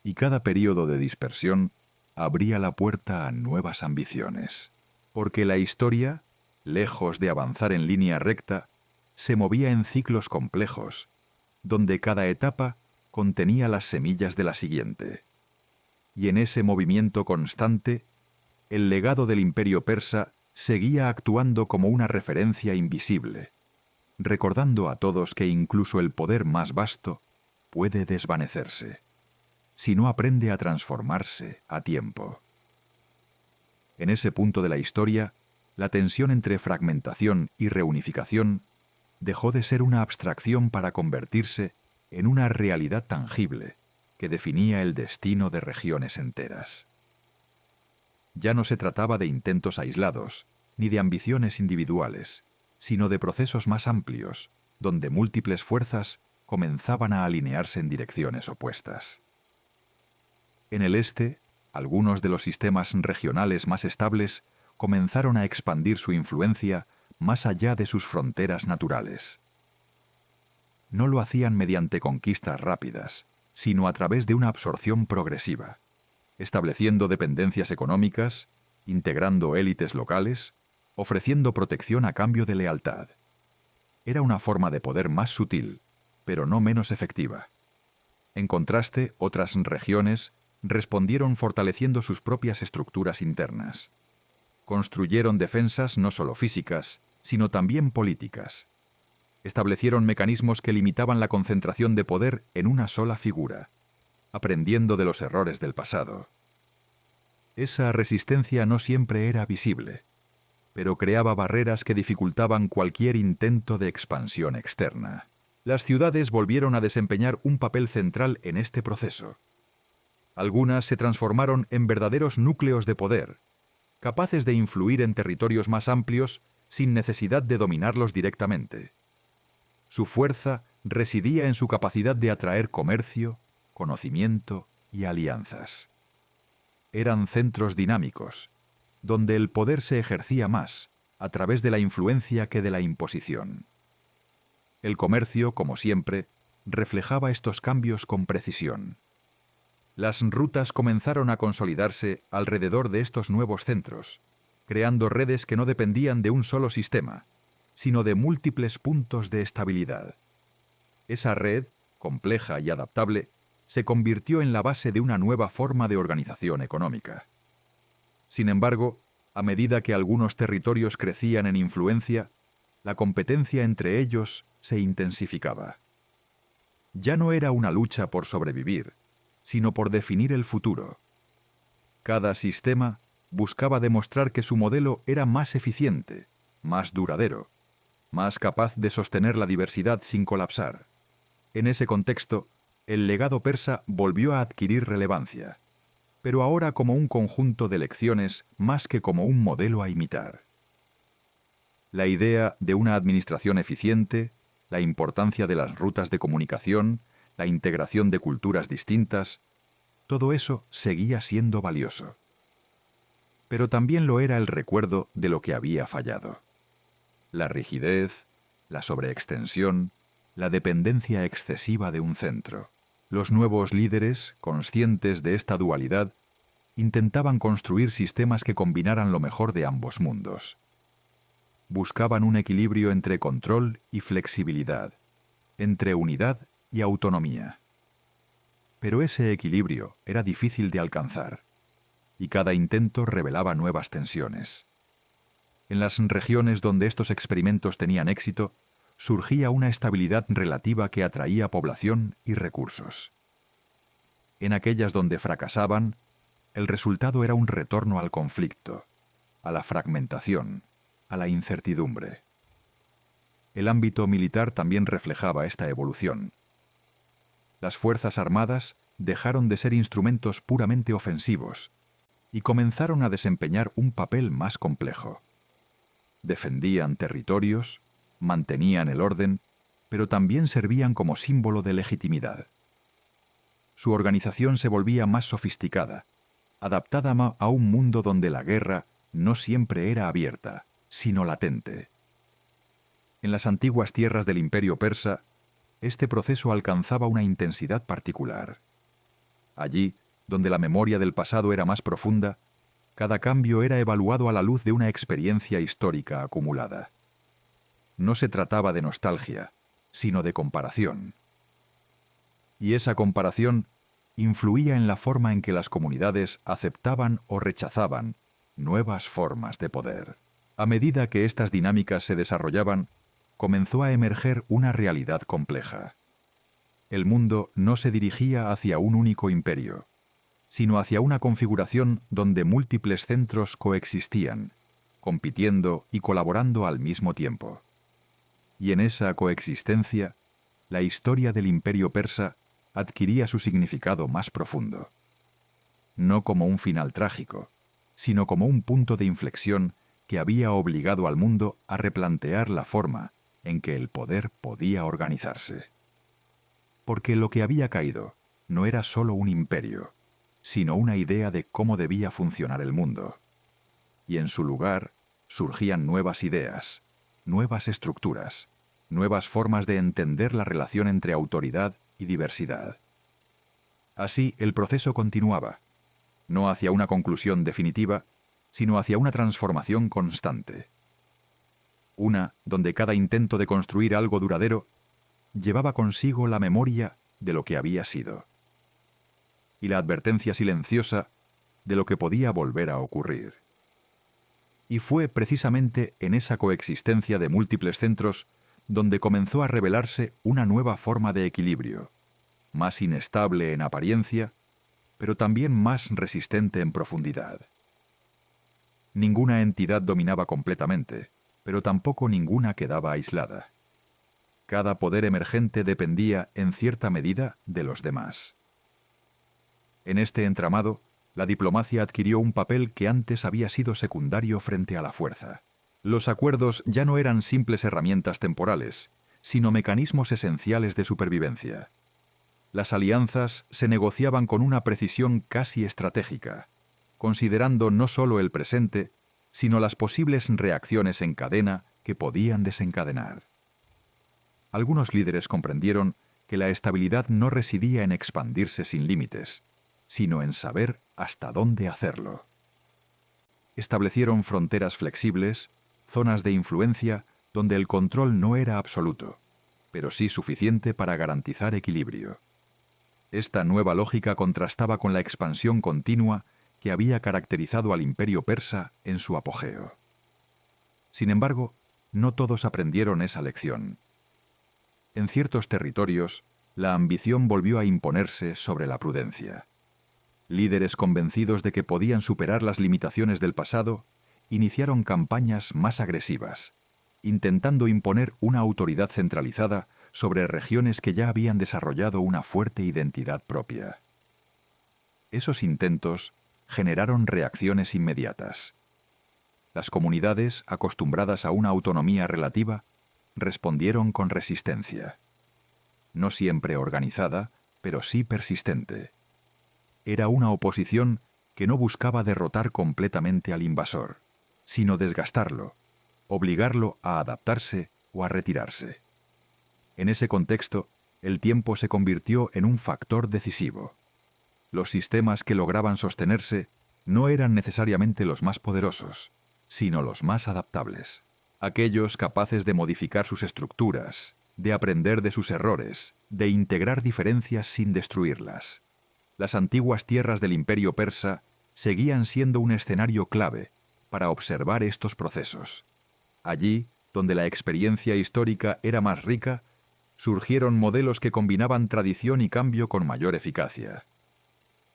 y cada período de dispersión abría la puerta a nuevas ambiciones, porque la historia, lejos de avanzar en línea recta, se movía en ciclos complejos, donde cada etapa contenía las semillas de la siguiente. Y en ese movimiento constante, el legado del imperio persa seguía actuando como una referencia invisible, recordando a todos que incluso el poder más vasto puede desvanecerse, si no aprende a transformarse a tiempo. En ese punto de la historia, la tensión entre fragmentación y reunificación dejó de ser una abstracción para convertirse en una realidad tangible que definía el destino de regiones enteras. Ya no se trataba de intentos aislados, ni de ambiciones individuales, sino de procesos más amplios, donde múltiples fuerzas comenzaban a alinearse en direcciones opuestas. En el este, algunos de los sistemas regionales más estables comenzaron a expandir su influencia más allá de sus fronteras naturales. No lo hacían mediante conquistas rápidas, sino a través de una absorción progresiva, estableciendo dependencias económicas, integrando élites locales, ofreciendo protección a cambio de lealtad. Era una forma de poder más sutil, pero no menos efectiva. En contraste, otras regiones respondieron fortaleciendo sus propias estructuras internas. Construyeron defensas no solo físicas, sino también políticas. Establecieron mecanismos que limitaban la concentración de poder en una sola figura, aprendiendo de los errores del pasado. Esa resistencia no siempre era visible, pero creaba barreras que dificultaban cualquier intento de expansión externa. Las ciudades volvieron a desempeñar un papel central en este proceso. Algunas se transformaron en verdaderos núcleos de poder, capaces de influir en territorios más amplios sin necesidad de dominarlos directamente. Su fuerza residía en su capacidad de atraer comercio, conocimiento y alianzas. Eran centros dinámicos, donde el poder se ejercía más a través de la influencia que de la imposición. El comercio, como siempre, reflejaba estos cambios con precisión. Las rutas comenzaron a consolidarse alrededor de estos nuevos centros, creando redes que no dependían de un solo sistema, sino de múltiples puntos de estabilidad. Esa red, compleja y adaptable, se convirtió en la base de una nueva forma de organización económica. Sin embargo, a medida que algunos territorios crecían en influencia, la competencia entre ellos se intensificaba. Ya no era una lucha por sobrevivir, sino por definir el futuro. Cada sistema buscaba demostrar que su modelo era más eficiente, más duradero, más capaz de sostener la diversidad sin colapsar. En ese contexto, el legado persa volvió a adquirir relevancia, pero ahora como un conjunto de lecciones más que como un modelo a imitar. La idea de una administración eficiente, la importancia de las rutas de comunicación, la integración de culturas distintas, todo eso seguía siendo valioso. Pero también lo era el recuerdo de lo que había fallado. La rigidez, la sobreextensión, la dependencia excesiva de un centro. Los nuevos líderes, conscientes de esta dualidad, intentaban construir sistemas que combinaran lo mejor de ambos mundos. Buscaban un equilibrio entre control y flexibilidad, entre unidad y autonomía. Pero ese equilibrio era difícil de alcanzar, y cada intento revelaba nuevas tensiones. En las regiones donde estos experimentos tenían éxito, surgía una estabilidad relativa que atraía población y recursos. En aquellas donde fracasaban, el resultado era un retorno al conflicto, a la fragmentación, a la incertidumbre. El ámbito militar también reflejaba esta evolución. Las fuerzas armadas dejaron de ser instrumentos puramente ofensivos y comenzaron a desempeñar un papel más complejo. Defendían territorios, mantenían el orden, pero también servían como símbolo de legitimidad. Su organización se volvía más sofisticada, adaptada a un mundo donde la guerra no siempre era abierta, sino latente. En las antiguas tierras del Imperio persa, este proceso alcanzaba una intensidad particular. Allí, donde la memoria del pasado era más profunda, cada cambio era evaluado a la luz de una experiencia histórica acumulada. No se trataba de nostalgia, sino de comparación. Y esa comparación influía en la forma en que las comunidades aceptaban o rechazaban nuevas formas de poder. A medida que estas dinámicas se desarrollaban, comenzó a emerger una realidad compleja. El mundo no se dirigía hacia un único imperio, sino hacia una configuración donde múltiples centros coexistían, compitiendo y colaborando al mismo tiempo. Y en esa coexistencia, la historia del Imperio persa adquiría su significado más profundo. No como un final trágico, sino como un punto de inflexión que había obligado al mundo a replantear la forma en que el poder podía organizarse. Porque lo que había caído no era solo un imperio, sino una idea de cómo debía funcionar el mundo. Y en su lugar surgían nuevas ideas, nuevas estructuras, nuevas formas de entender la relación entre autoridad y diversidad. Así el proceso continuaba, no hacia una conclusión definitiva, sino hacia una transformación constante. Una donde cada intento de construir algo duradero llevaba consigo la memoria de lo que había sido y la advertencia silenciosa de lo que podía volver a ocurrir. Y fue precisamente en esa coexistencia de múltiples centros donde comenzó a revelarse una nueva forma de equilibrio, más inestable en apariencia, pero también más resistente en profundidad. Ninguna entidad dominaba completamente, pero tampoco ninguna quedaba aislada. Cada poder emergente dependía, en cierta medida, de los demás. En este entramado, la diplomacia adquirió un papel que antes había sido secundario frente a la fuerza. Los acuerdos ya no eran simples herramientas temporales, sino mecanismos esenciales de supervivencia. Las alianzas se negociaban con una precisión casi estratégica, considerando no solo el presente, sino las posibles reacciones en cadena que podían desencadenar. Algunos líderes comprendieron que la estabilidad no residía en expandirse sin límites, sino en saber hasta dónde hacerlo. Establecieron fronteras flexibles, zonas de influencia donde el control no era absoluto, pero sí suficiente para garantizar equilibrio. Esta nueva lógica contrastaba con la expansión continua que había caracterizado al imperio persa en su apogeo. Sin embargo, no todos aprendieron esa lección. En ciertos territorios, la ambición volvió a imponerse sobre la prudencia. Líderes convencidos de que podían superar las limitaciones del pasado, iniciaron campañas más agresivas, intentando imponer una autoridad centralizada sobre regiones que ya habían desarrollado una fuerte identidad propia. Esos intentos generaron reacciones inmediatas. Las comunidades, acostumbradas a una autonomía relativa, respondieron con resistencia. No siempre organizada, pero sí persistente. Era una oposición que no buscaba derrotar completamente al invasor, sino desgastarlo, obligarlo a adaptarse o a retirarse. En ese contexto, el tiempo se convirtió en un factor decisivo. Los sistemas que lograban sostenerse no eran necesariamente los más poderosos, sino los más adaptables. Aquellos capaces de modificar sus estructuras, de aprender de sus errores, de integrar diferencias sin destruirlas. Las antiguas tierras del imperio persa seguían siendo un escenario clave para observar estos procesos. Allí, donde la experiencia histórica era más rica, surgieron modelos que combinaban tradición y cambio con mayor eficacia.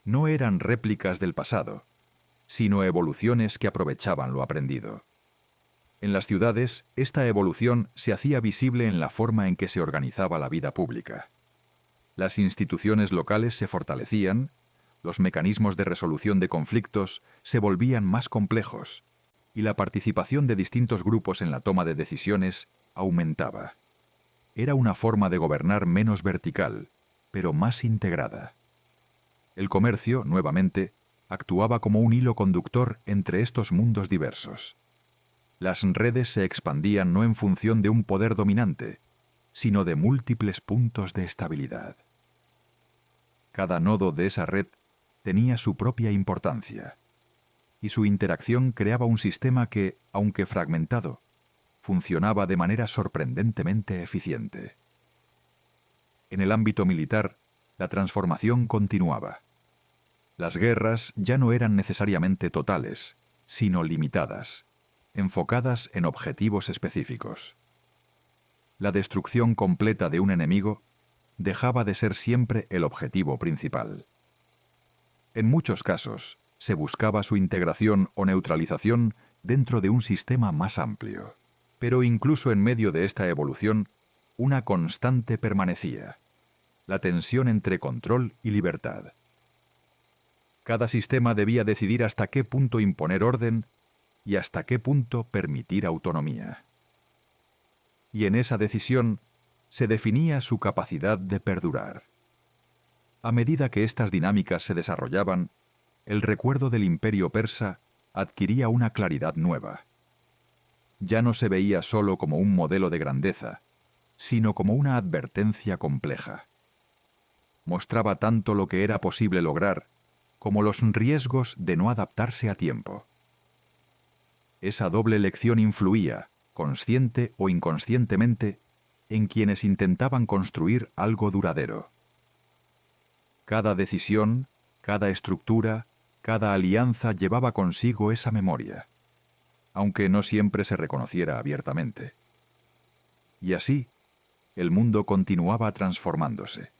No eran réplicas del pasado, sino evoluciones que aprovechaban lo aprendido. En las ciudades, esta evolución se hacía visible en la forma en que se organizaba la vida pública. Las instituciones locales se fortalecían, los mecanismos de resolución de conflictos se volvían más complejos y la participación de distintos grupos en la toma de decisiones aumentaba. Era una forma de gobernar menos vertical, pero más integrada. El comercio, nuevamente, actuaba como un hilo conductor entre estos mundos diversos. Las redes se expandían no en función de un poder dominante, sino de múltiples puntos de estabilidad. Cada nodo de esa red tenía su propia importancia, y su interacción creaba un sistema que, aunque fragmentado, funcionaba de manera sorprendentemente eficiente. En el ámbito militar, la transformación continuaba. Las guerras ya no eran necesariamente totales, sino limitadas, enfocadas en objetivos específicos. La destrucción completa de un enemigo dejaba de ser siempre el objetivo principal. En muchos casos, se buscaba su integración o neutralización dentro de un sistema más amplio. Pero incluso en medio de esta evolución, una constante permanecía: la tensión entre control y libertad. Cada sistema debía decidir hasta qué punto imponer orden y hasta qué punto permitir autonomía. Y en esa decisión se definía su capacidad de perdurar. A medida que estas dinámicas se desarrollaban, el recuerdo del imperio persa adquiría una claridad nueva. Ya no se veía solo como un modelo de grandeza, sino como una advertencia compleja. Mostraba tanto lo que era posible lograr como los riesgos de no adaptarse a tiempo. Esa doble lección influía, consciente o inconscientemente, en quienes intentaban construir algo duradero. Cada decisión, cada estructura, cada alianza llevaba consigo esa memoria, aunque no siempre se reconociera abiertamente. Y así, el mundo continuaba transformándose,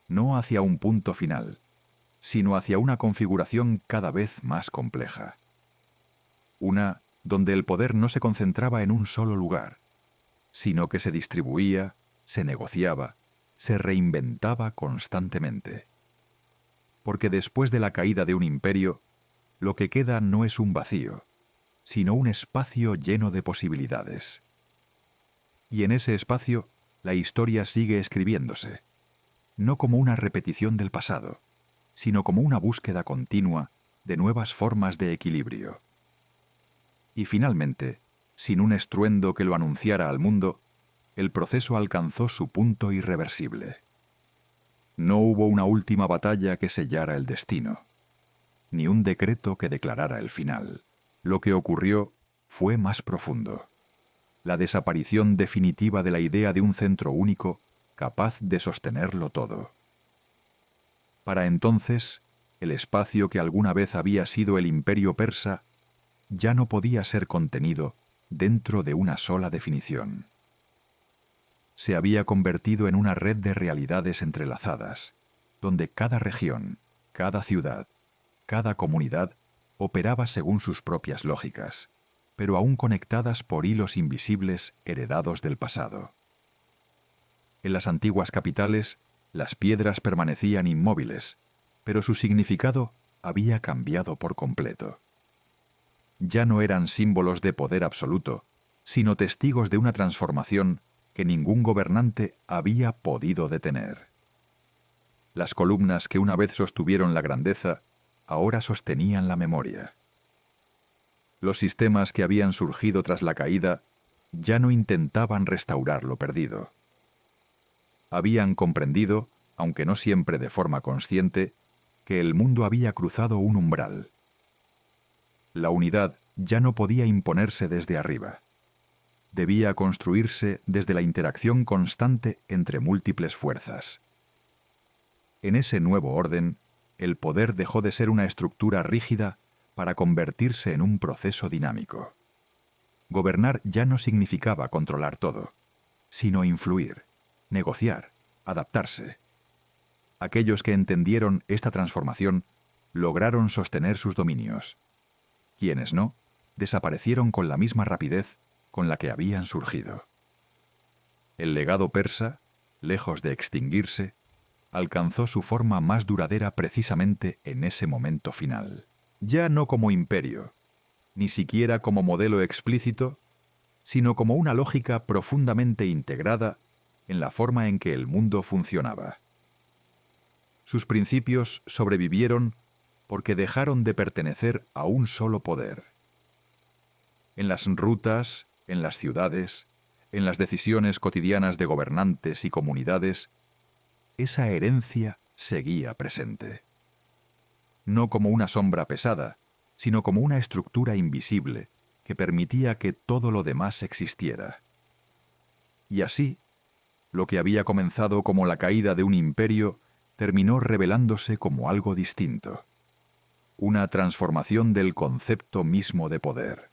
no hacia un punto final, sino hacia una configuración cada vez más compleja. Una donde el poder no se concentraba en un solo lugar, sino que se distribuía, se negociaba, se reinventaba constantemente. Porque después de la caída de un imperio, lo que queda no es un vacío, sino un espacio lleno de posibilidades. Y en ese espacio, la historia sigue escribiéndose, no como una repetición del pasado, sino como una búsqueda continua de nuevas formas de equilibrio. Y finalmente, sin un estruendo que lo anunciara al mundo, el proceso alcanzó su punto irreversible. No hubo una última batalla que sellara el destino, ni un decreto que declarara el final. Lo que ocurrió fue más profundo: la desaparición definitiva de la idea de un centro único capaz de sostenerlo todo. Para entonces, el espacio que alguna vez había sido el imperio persa ya no podía ser contenido dentro de una sola definición. Se había convertido en una red de realidades entrelazadas, donde cada región, cada ciudad, cada comunidad operaba según sus propias lógicas, pero aún conectadas por hilos invisibles heredados del pasado. En las antiguas capitales, las piedras permanecían inmóviles, pero su significado había cambiado por completo. Ya no eran símbolos de poder absoluto, sino testigos de una transformación que ningún gobernante había podido detener. Las columnas que una vez sostuvieron la grandeza, ahora sostenían la memoria. Los sistemas que habían surgido tras la caída ya no intentaban restaurar lo perdido. Habían comprendido, aunque no siempre de forma consciente, que el mundo había cruzado un umbral. La unidad ya no podía imponerse desde arriba. Debía construirse desde la interacción constante entre múltiples fuerzas. En ese nuevo orden, el poder dejó de ser una estructura rígida para convertirse en un proceso dinámico. Gobernar ya no significaba controlar todo, sino influir, negociar, adaptarse. Aquellos que entendieron esta transformación lograron sostener sus dominios. Quienes no, desaparecieron con la misma rapidez con la que habían surgido. El legado persa, lejos de extinguirse, alcanzó su forma más duradera precisamente en ese momento final. Ya no como imperio, ni siquiera como modelo explícito, sino como una lógica profundamente integrada en la forma en que el mundo funcionaba. Sus principios sobrevivieron porque dejaron de pertenecer a un solo poder. En las rutas, en las ciudades, en las decisiones cotidianas de gobernantes y comunidades, esa herencia seguía presente. No como una sombra pesada, sino como una estructura invisible que permitía que todo lo demás existiera. Y así, lo que había comenzado como la caída de un imperio terminó revelándose como algo distinto. Una transformación del concepto mismo de poder.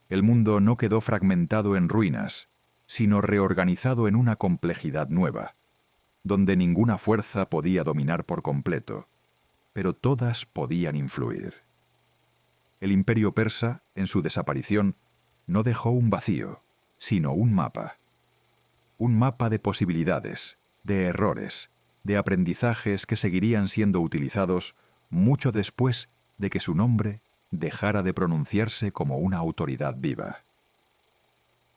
El mundo no quedó fragmentado en ruinas, sino reorganizado en una complejidad nueva, donde ninguna fuerza podía dominar por completo, pero todas podían influir. El imperio persa, en su desaparición, no dejó un vacío, sino un mapa. Un mapa de posibilidades, de errores, de aprendizajes que seguirían siendo utilizados mucho después de que su nombre dejara de pronunciarse como una autoridad viva.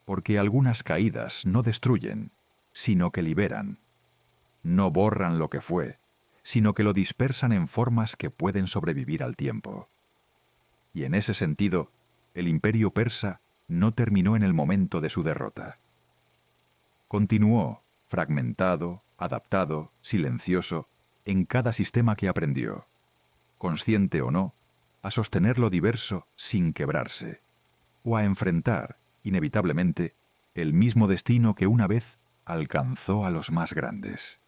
Porque algunas caídas no destruyen, sino que liberan. No borran lo que fue, sino que lo dispersan en formas que pueden sobrevivir al tiempo. Y en ese sentido, el imperio persa no terminó en el momento de su derrota. Continuó, fragmentado, adaptado, silencioso, en cada sistema que aprendió, consciente o no, a sostener lo diverso sin quebrarse, o a enfrentar, inevitablemente, el mismo destino que una vez alcanzó a los más grandes.